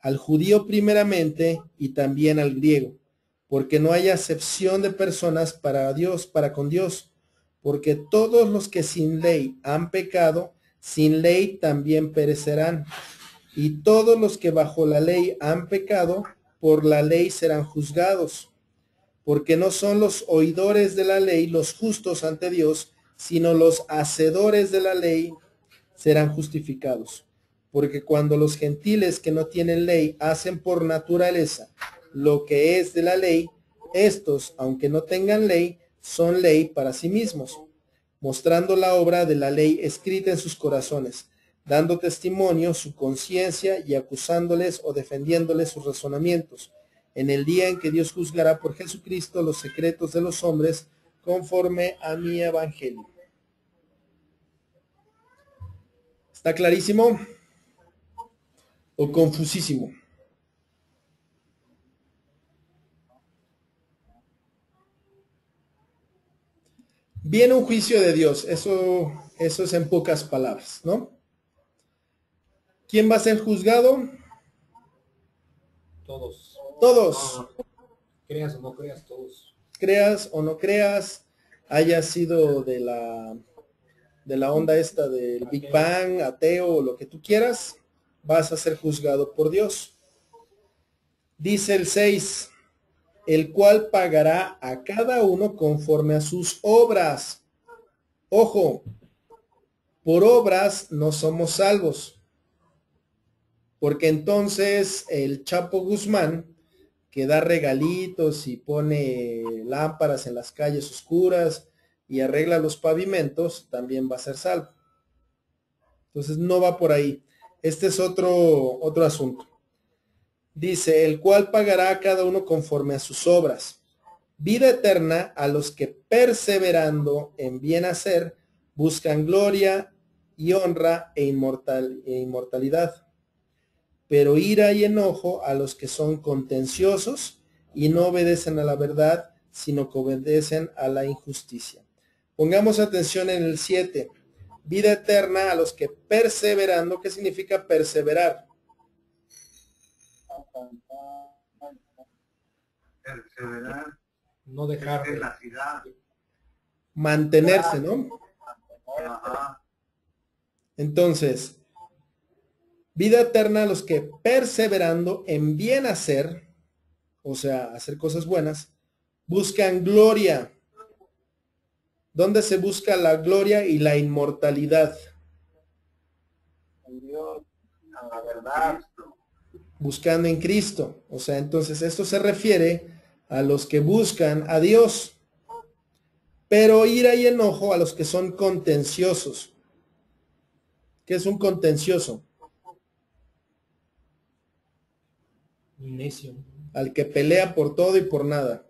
al judío primeramente y también al griego, porque no hay acepción de personas para Dios, para con Dios, porque todos los que sin ley han pecado, sin ley también perecerán, y todos los que bajo la ley han pecado, por la ley serán juzgados, porque no son los oidores de la ley los justos ante Dios, sino los hacedores de la ley serán justificados. Porque cuando los gentiles que no tienen ley hacen por naturaleza lo que es de la ley, estos, aunque no tengan ley, son ley para sí mismos, mostrando la obra de la ley escrita en sus corazones, dando testimonio su conciencia y acusándoles o defendiéndoles sus razonamientos, en el día en que Dios juzgará por Jesucristo los secretos de los hombres, conforme a mi evangelio. ¿Está clarísimo? ¿O confusísimo? Viene un juicio de Dios, eso es en pocas palabras, ¿no? ¿Quién va a ser juzgado? Todos. Todos. Creas o no creas, todos. Creas o no creas, haya sido de la onda esta del Big Bang, ateo o lo que tú quieras, vas a ser juzgado por Dios. Dice el 6, el cual pagará a cada uno conforme a sus obras. Ojo, por obras no somos salvos. Porque entonces el Chapo Guzmán, que da regalitos y pone lámparas en las calles oscuras y arregla los pavimentos, también va a ser salvo. Entonces no va por ahí. Este es otro asunto. Dice, el cual pagará a cada uno conforme a sus obras. Vida eterna a los que perseverando en bien hacer, buscan gloria y honra e inmortalidad. Pero ira y enojo a los que son contenciosos y no obedecen a la verdad, sino que obedecen a la injusticia. Pongamos atención en el 7. Vida eterna a los que perseverando, ¿qué significa perseverar? Perseverar, No dejar. tenacidad. Mantenerse, ¿no? Ajá. Entonces, vida eterna a los que perseverando en bien hacer, o sea, hacer cosas buenas, buscan gloria. ¿Dónde se busca la gloria y la inmortalidad? En Dios, a la verdad. Buscando en Cristo. O sea, entonces esto se refiere a los que buscan a Dios. Pero ira y enojo a los que son contenciosos. ¿Qué es un contencioso? Necio. Al que pelea por todo y por nada.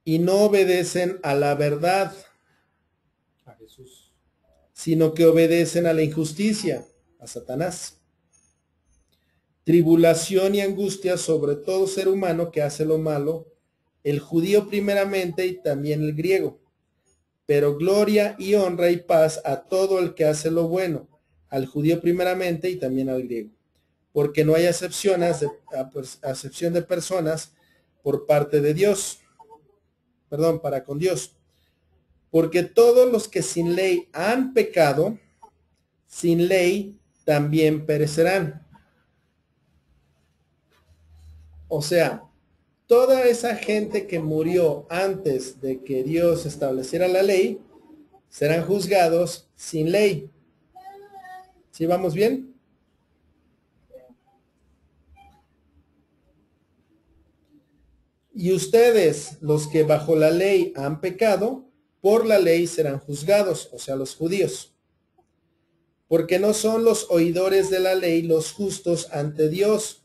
Y no obedecen a la verdad, A Jesús. sino que obedecen a la injusticia, a Satanás. Tribulación y angustia sobre todo ser humano que hace lo malo, el judío primeramente y también el griego. Pero gloria y honra y paz a todo el que hace lo bueno, al judío primeramente y también al griego. Porque no hay acepción de personas por parte de Dios. Perdón, para con Dios. Porque todos los que sin ley han pecado, sin ley también perecerán. O sea, toda esa gente que murió antes de que Dios estableciera la ley, serán juzgados sin ley. ¿Sí vamos bien? Y ustedes, los que bajo la ley han pecado, por la ley serán juzgados, o sea, los judíos. Porque no son los oidores de la ley los justos ante Dios,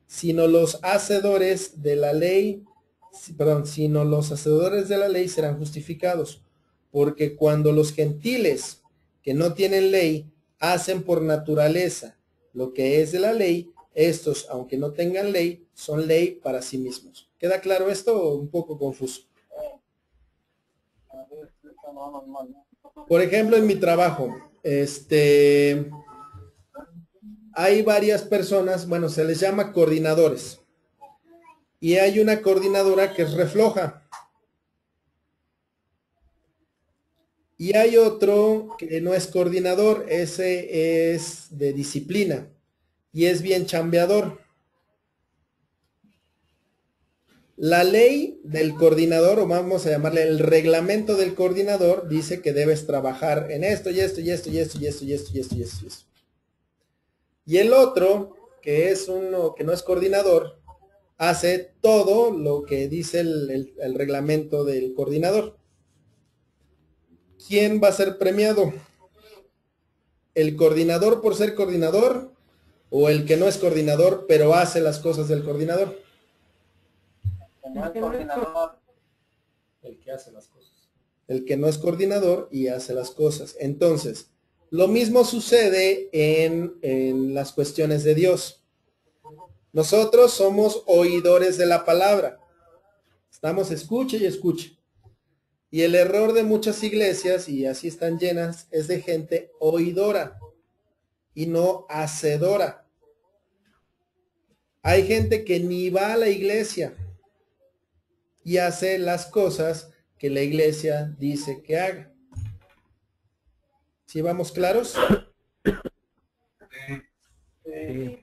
sino los hacedores de la ley, sino los hacedores de la ley serán justificados. Porque cuando los gentiles que no tienen ley hacen por naturaleza lo que es de la ley, estos, aunque no tengan ley, son ley para sí mismos. ¿Queda claro esto o un poco confuso? Por ejemplo, en mi trabajo, hay varias personas, bueno, se les llama coordinadores. Y hay una coordinadora que es refloja. Y hay otro que no es coordinador, ese es de disciplina. Y es bien chambeador. La ley del coordinador, o vamos a llamarle el reglamento del coordinador, dice que debes trabajar en esto y esto y esto y esto y esto y esto y esto y esto y esto. Y el otro, que es uno que no es coordinador, hace todo lo que dice el reglamento del coordinador. ¿Quién va a ser premiado? ¿El coordinador por ser coordinador o el que no es coordinador pero hace las cosas del coordinador? Como el coordinador. El que hace las cosas. El que no es coordinador y hace las cosas. Entonces, lo mismo sucede en las cuestiones de Dios. Nosotros somos oidores de la palabra. Estamos escuche y escuche. Y el error de muchas iglesias, y así están llenas, es de gente oidora y no hacedora. Hay gente que ni va a la iglesia y hace las cosas que la iglesia dice que haga. ¿Sí vamos claros? Sí.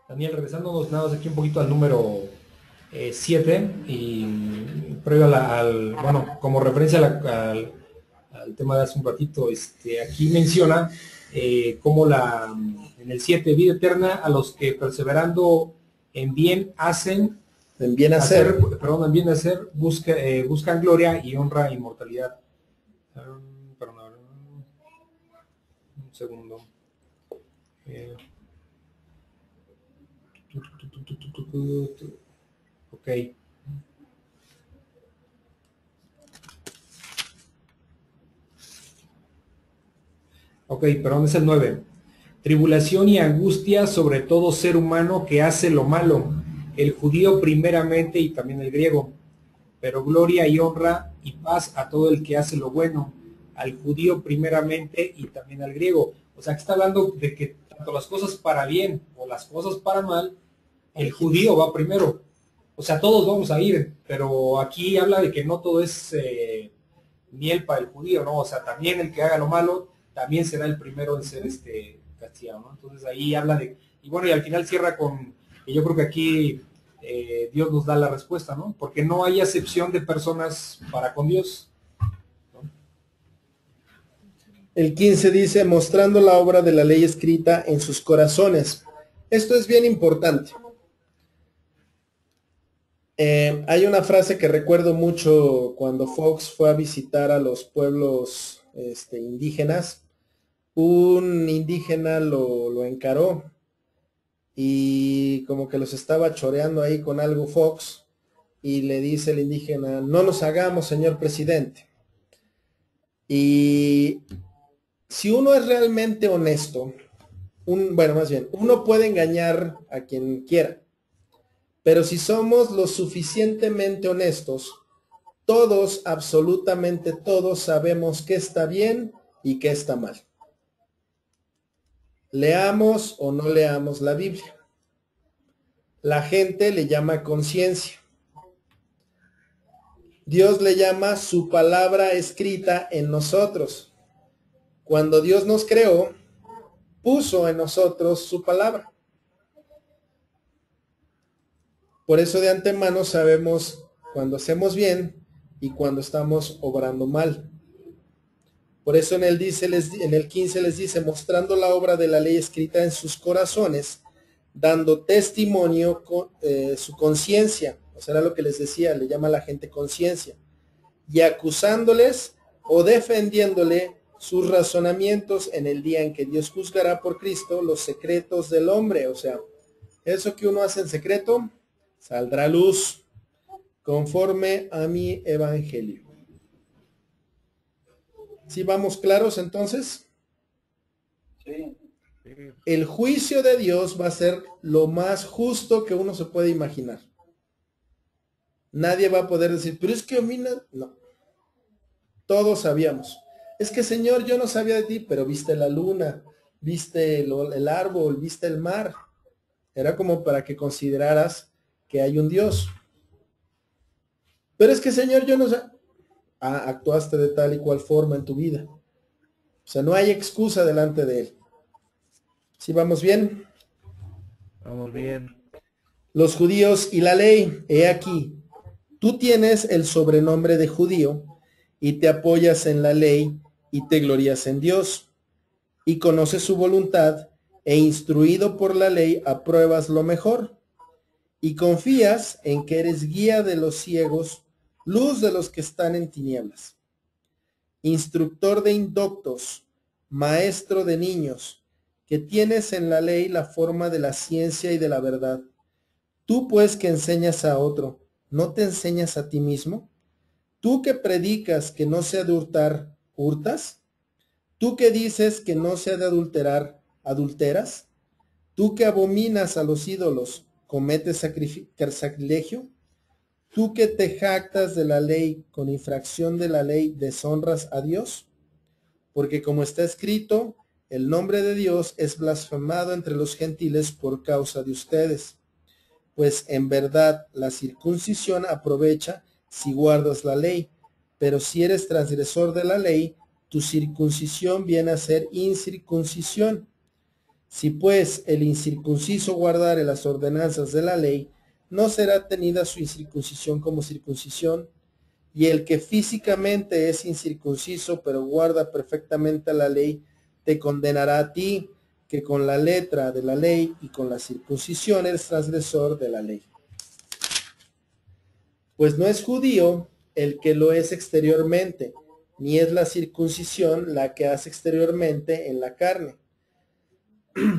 Daniel, regresándonos nada más aquí un poquito al número 7 y previo bueno, como referencia al tema de hace un ratito, aquí menciona cómo en el 7, vida eterna a los que perseverando en bien hacen, En bien hacer. en bien hacer, buscan gloria y honra e inmortalidad. Perdón, un segundo. Ok. Ok, perdón, es el 9. Tribulación y angustia sobre todo ser humano que hace lo malo, el judío primeramente y también el griego, pero gloria y honra y paz a todo el que hace lo bueno, al judío primeramente y también al griego. O sea, que está hablando de que tanto las cosas para bien o las cosas para mal, el judío va primero. O sea, todos vamos a ir, pero aquí habla de que no todo es miel para el judío, ¿no? O sea, también el que haga lo malo, también será el primero en ser castigado, ¿no? Entonces ahí habla de, y bueno, y al final cierra con, y yo creo que aquí Dios nos da la respuesta, ¿no? Porque no hay acepción de personas para con Dios. El 15 dice, mostrando la obra de la ley escrita en sus corazones. Esto es bien importante. Hay una frase que recuerdo mucho cuando Fox fue a visitar a los pueblos indígenas. Un indígena lo encaró y como que los estaba choreando ahí con algo Fox y le dice el indígena, no nos hagamos, señor presidente. Y si uno es realmente honesto, bueno, más bien, uno puede engañar a quien quiera, pero si somos lo suficientemente honestos, todos, absolutamente todos, sabemos qué está bien y qué está mal. Leamos o no leamos la Biblia. La gente le llama conciencia. Dios le llama su palabra escrita en nosotros. Cuando Dios nos creó, puso en nosotros su palabra. Por eso de antemano sabemos cuando hacemos bien y cuando estamos obrando mal. Por eso en el 15 les dice, mostrando la obra de la ley escrita en sus corazones, dando testimonio con su conciencia. O sea, era lo que les decía, le llama a la gente conciencia. Y acusándoles o defendiéndole sus razonamientos en el día en que Dios juzgará por Cristo los secretos del hombre. O sea, eso que uno hace en secreto, saldrá a luz conforme a mi evangelio. ¿Sí vamos claros entonces? el juicio de Dios va a ser lo más justo que uno se puede imaginar. Nadie va a poder decir, pero es que a mí no. Todos sabíamos. Es que Señor, yo no sabía de ti, pero viste la luna, viste el árbol, viste el mar. Era como para que consideraras que hay un Dios. Pero es que Señor, yo no sé. Actuaste de tal y cual forma en tu vida. O sea, no hay excusa delante de Él. ¿Sí vamos bien? Vamos bien. Los judíos y la ley, he aquí. Tú tienes el sobrenombre de judío y te apoyas en la ley y te glorías en Dios y conoces su voluntad e instruido por la ley apruebas lo mejor y confías en que eres guía de los ciegos, luz de los que están en tinieblas, instructor de indoctos, maestro de niños, que tienes en la ley la forma de la ciencia y de la verdad. Tú pues que enseñas a otro, ¿no te enseñas a ti mismo? Tú que predicas que no se ha de hurtar, ¿hurtas? Tú que dices que no se ha de adulterar, ¿adulteras? Tú que abominas a los ídolos, ¿cometes sacrilegio? Tú que te jactas de la ley, con infracción de la ley, ¿deshonras a Dios? Porque como está escrito, el nombre de Dios es blasfemado entre los gentiles por causa de ustedes. Pues en verdad la circuncisión aprovecha si guardas la ley, pero si eres transgresor de la ley, tu circuncisión viene a ser incircuncisión. Si pues el incircunciso guardare las ordenanzas de la ley, no será tenida su incircuncisión como circuncisión, y el que físicamente es incircunciso, pero guarda perfectamente la ley, te condenará a ti, que con la letra de la ley y con la circuncisión eres transgresor de la ley. Pues no es judío el que lo es exteriormente, ni es la circuncisión la que hace exteriormente en la carne,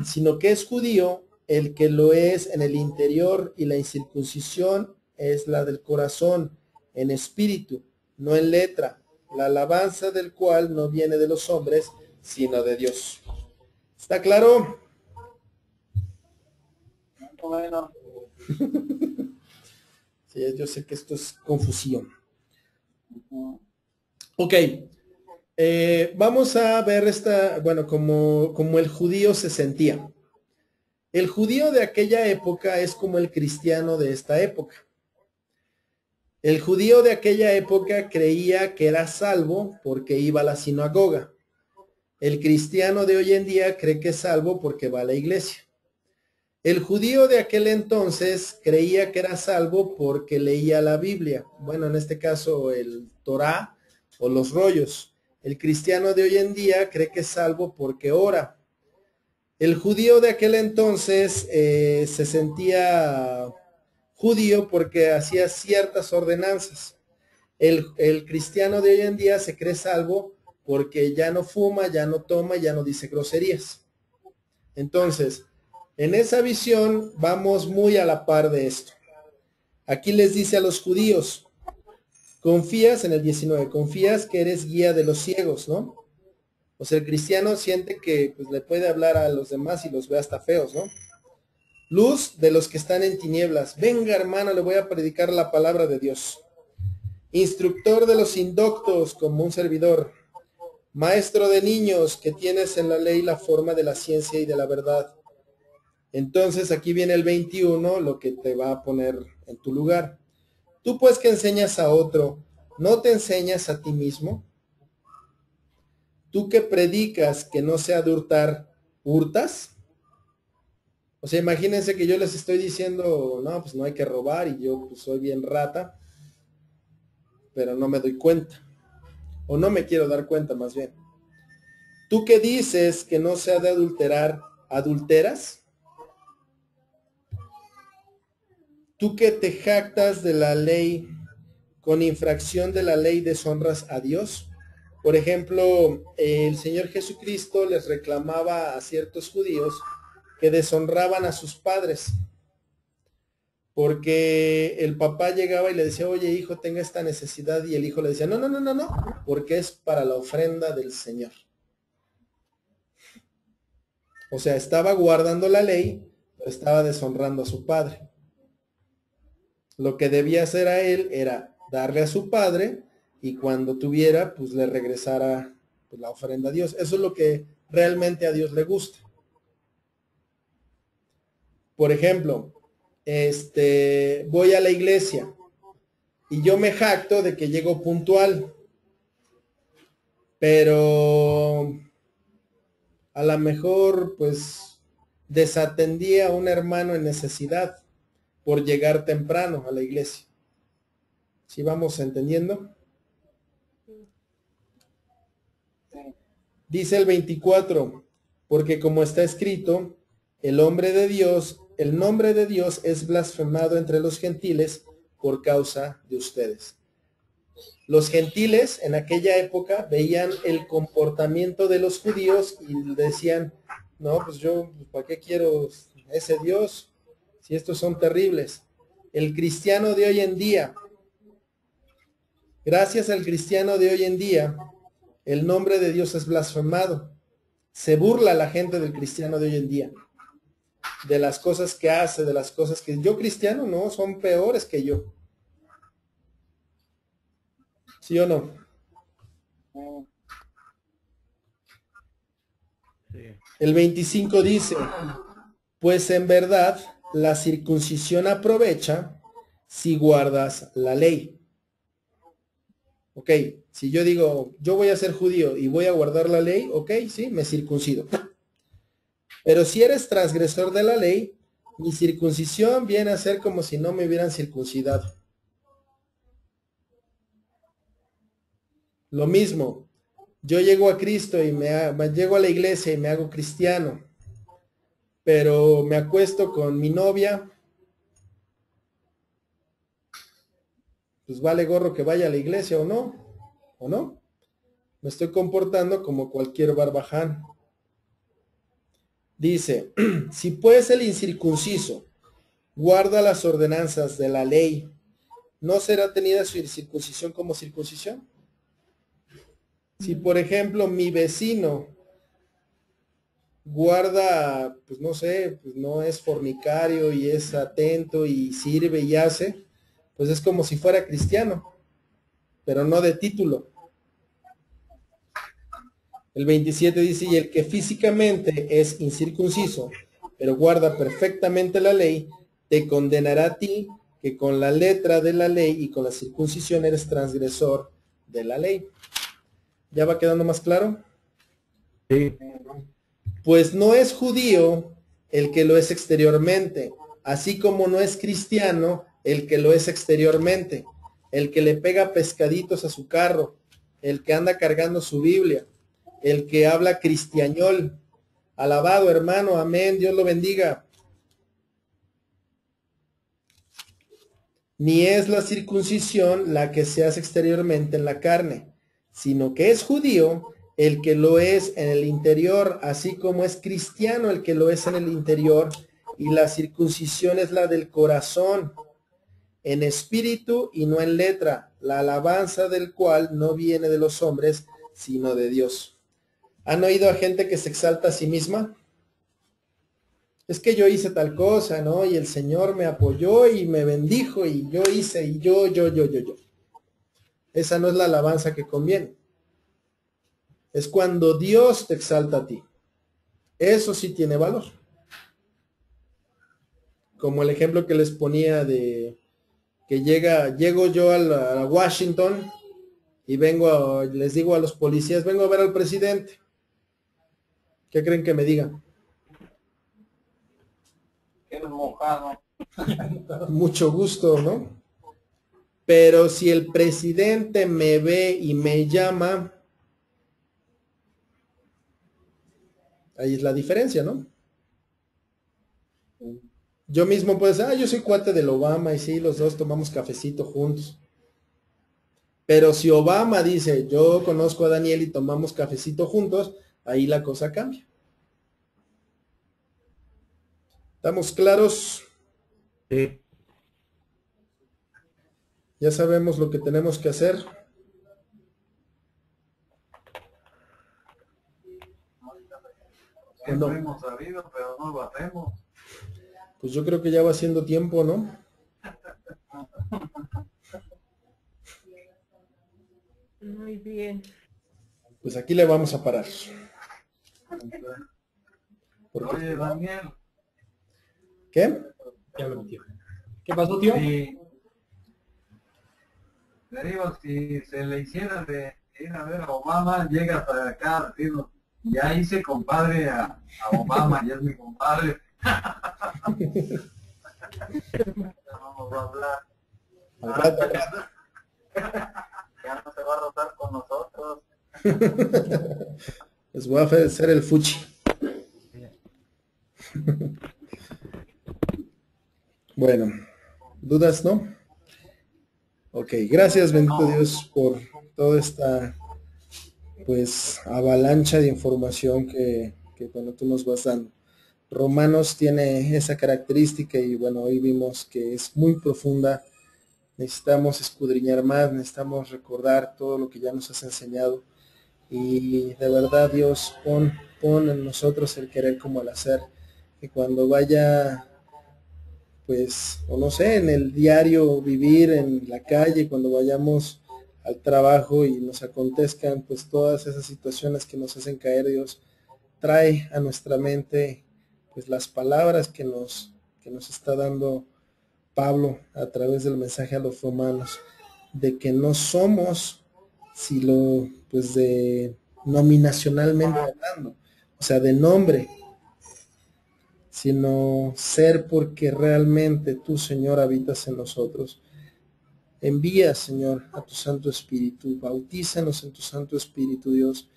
sino que es judío el que lo es en el interior, y la incircuncisión es la del corazón, en espíritu, no en letra, la alabanza del cual no viene de los hombres, sino de Dios. ¿Está claro? Bueno, Sí, yo sé que esto es confusión. Ok. Vamos a ver como el judío se sentía. El judío de aquella época es como el cristiano de esta época. El judío de aquella época creía que era salvo porque iba a la sinagoga. El cristiano de hoy en día cree que es salvo porque va a la iglesia. El judío de aquel entonces creía que era salvo porque leía la Biblia. Bueno, en este caso el Torá o los rollos. El cristiano de hoy en día cree que es salvo porque ora. El judío de aquel entonces se sentía judío porque hacía ciertas ordenanzas. El cristiano de hoy en día se cree salvo porque ya no fuma, ya no toma, ya no dice groserías. Entonces, en esa visión vamos muy a la par de esto. Aquí les dice a los judíos, confías en el 19, confías que eres guía de los ciegos, ¿no? O sea, el cristiano siente que pues, le puede hablar a los demás y los ve hasta feos, ¿no? Luz de los que están en tinieblas. Venga, hermano, le voy a predicar la palabra de Dios. Instructor de los indoctos, como un servidor. Maestro de niños, que tienes en la ley la forma de la ciencia y de la verdad. Entonces aquí viene el 21, lo que te va a poner en tu lugar. Tú pues que enseñas a otro, ¿no te enseñas a ti mismo? Tú que predicas que no se ha de hurtar, ¿hurtas? O sea, imagínense que yo les estoy diciendo, no, pues no hay que robar y yo pues soy bien rata, pero no me doy cuenta. O no me quiero dar cuenta más bien. Tú que dices que no se ha de adulterar, ¿adulteras? Tú que te jactas de la ley, con infracción de la ley deshonras a Dios. Por ejemplo, el Señor Jesucristo les reclamaba a ciertos judíos que deshonraban a sus padres, porque el papá llegaba y le decía, oye hijo, tenga esta necesidad, y el hijo le decía, no, no, no, no, no, porque es para la ofrenda del Señor. O sea, estaba guardando la ley, pero estaba deshonrando a su padre. Lo que debía hacer a él era darle a su padre y cuando tuviera, pues le regresara pues, la ofrenda a Dios. Eso es lo que realmente a Dios le gusta. Por ejemplo, voy a la iglesia y yo me jacto de que llego puntual, pero a lo mejor pues desatendí a un hermano en necesidad por llegar temprano a la iglesia. ¿Sí vamos entendiendo? Dice el 24, porque como está escrito, el nombre de Dios es blasfemado entre los gentiles por causa de ustedes. Los gentiles en aquella época veían el comportamiento de los judíos y decían, no, pues yo, ¿para qué quiero ese Dios si estos son terribles? El cristiano de hoy en día, gracias al cristiano de hoy en día, el nombre de Dios es blasfemado. Se burla la gente del cristiano de hoy en día, de las cosas que hace, de las cosas que yo cristiano, no, son peores que yo. ¿Sí o no? Sí. El 25 dice, pues en verdad la circuncisión aprovecha si guardas la ley. Ok, si yo digo, yo voy a ser judío y voy a guardar la ley, ok, sí, me circuncido. Pero si eres transgresor de la ley, mi circuncisión viene a ser como si no me hubieran circuncidado. Lo mismo, yo llego a Cristo y llego a la iglesia y me hago cristiano, pero me acuesto con mi novia, pues vale gorro que vaya a la iglesia o no. Me estoy comportando como cualquier barbaján. Dice, si pues el incircunciso guarda las ordenanzas de la ley, ¿no será tenida su circuncisión como circuncisión? Si por ejemplo mi vecino guarda, pues no sé, pues no es fornicario y es atento y sirve y hace, pues es como si fuera cristiano, pero no de título. El 27 dice, y el que físicamente es incircunciso, pero guarda perfectamente la ley, te condenará a ti, que con la letra de la ley y con la circuncisión eres transgresor de la ley. ¿Ya va quedando más claro? Sí. Pues no es judío el que lo es exteriormente, así como no es cristiano el que lo es exteriormente, el que le pega pescaditos a su carro, el que anda cargando su Biblia, el que habla cristiañol. Alabado hermano, amén, Dios lo bendiga. Ni es la circuncisión la que se hace exteriormente en la carne, sino que es judío el que lo es en el interior, así como es cristiano el que lo es en el interior, y la circuncisión es la del corazón, en espíritu y no en letra, la alabanza del cual no viene de los hombres, sino de Dios. ¿Han oído a gente que se exalta a sí misma? Es que yo hice tal cosa, ¿no? Y el Señor me apoyó y me bendijo y yo hice y yo. Esa no es la alabanza que conviene. Es cuando Dios te exalta a ti. Eso sí tiene valor. Como el ejemplo que les ponía de que llego yo a Washington y les digo a los policías, vengo a ver al presidente. ¿Qué creen que me digan? Eres mojado. Mucho gusto, ¿no? Pero si el presidente me ve y me llama, ahí es la diferencia, ¿no? Yo mismo puedo decir, yo soy cuate del Obama y sí, los dos tomamos cafecito juntos. Pero si Obama dice, yo conozco a Daniel y tomamos cafecito juntos, ahí la cosa cambia. ¿Estamos claros? Sí. Ya sabemos lo que tenemos que hacer. Siempre No. hemos sabido, pero no lo hacemos. Pues yo creo que ya va siendo tiempo, ¿no? Muy bien. Pues aquí le vamos a parar. Porque, Oye, Daniel, ¿qué? Ya lo metió. ¿Qué pasó, tío? si, le digo, si se le hiciera de ir a ver a Obama, llega hasta acá a decirnos, ya hice compadre a Obama, ya es mi compadre. Ya vamos a hablar. Al rato, al rato. Ya no se va a rotar con nosotros. Les voy a hacer el fuchi. Bueno, ¿dudas, no? Ok, gracias, bendito Dios, por toda esta, pues, avalancha de información que bueno, tú nos vas dando. Romanos tiene esa característica y bueno, hoy vimos que es muy profunda. Necesitamos escudriñar más, necesitamos recordar todo lo que ya nos has enseñado. Y de verdad, Dios, pon en nosotros el querer como el hacer. Que cuando vaya, pues, o no sé, en el diario vivir, en la calle, cuando vayamos al trabajo y nos acontezcan, pues, todas esas situaciones que nos hacen caer, Dios, trae a nuestra mente, pues, las palabras que nos está dando Pablo a través del mensaje a los romanos, de que no somos, si lo, pues de nominacionalmente hablando, o sea, de nombre, sino ser porque realmente tú, Señor, habitas en nosotros. Envía, Señor, a tu Santo Espíritu, bautízanos en tu Santo Espíritu, Dios,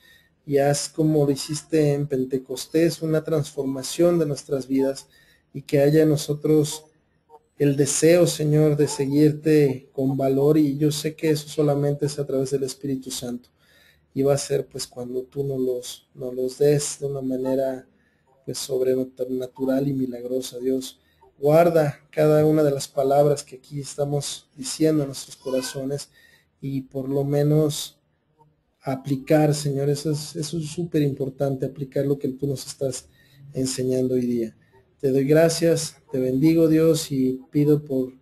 y haz como lo hiciste en Pentecostés, una transformación de nuestras vidas, y que haya en nosotros el deseo, Señor, de seguirte con valor, y yo sé que eso solamente es a través del Espíritu Santo, y va a ser pues cuando tú nos los des de una manera pues sobrenatural y milagrosa. Dios, guarda cada una de las palabras que aquí estamos diciendo en nuestros corazones, y por lo menos aplicar, Señor, eso es súper importante, aplicar lo que tú nos estás enseñando hoy día. Te doy gracias, te bendigo, Dios, y pido por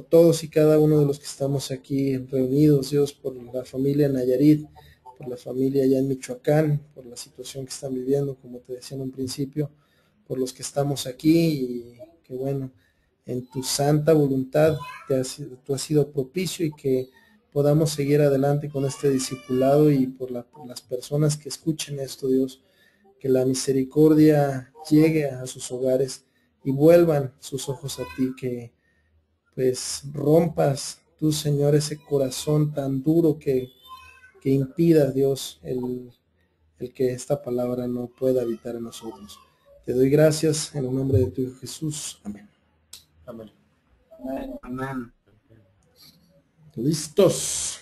todos y cada uno de los que estamos aquí reunidos, Dios, por la familia Nayarit, por la familia allá en Michoacán, por la situación que están viviendo, como te decía en un principio, por los que estamos aquí, y que bueno, en tu santa voluntad tú has sido propicio, y que podamos seguir adelante con este discipulado, y por las personas que escuchen esto, Dios, que la misericordia llegue a sus hogares y vuelvan sus ojos a ti, que pues rompas tú, Señor, ese corazón tan duro que impida, Dios, el que esta palabra no pueda habitar en nosotros. Te doy gracias en el nombre de tu Hijo Jesús. Amén. Amén. Amén. Listos.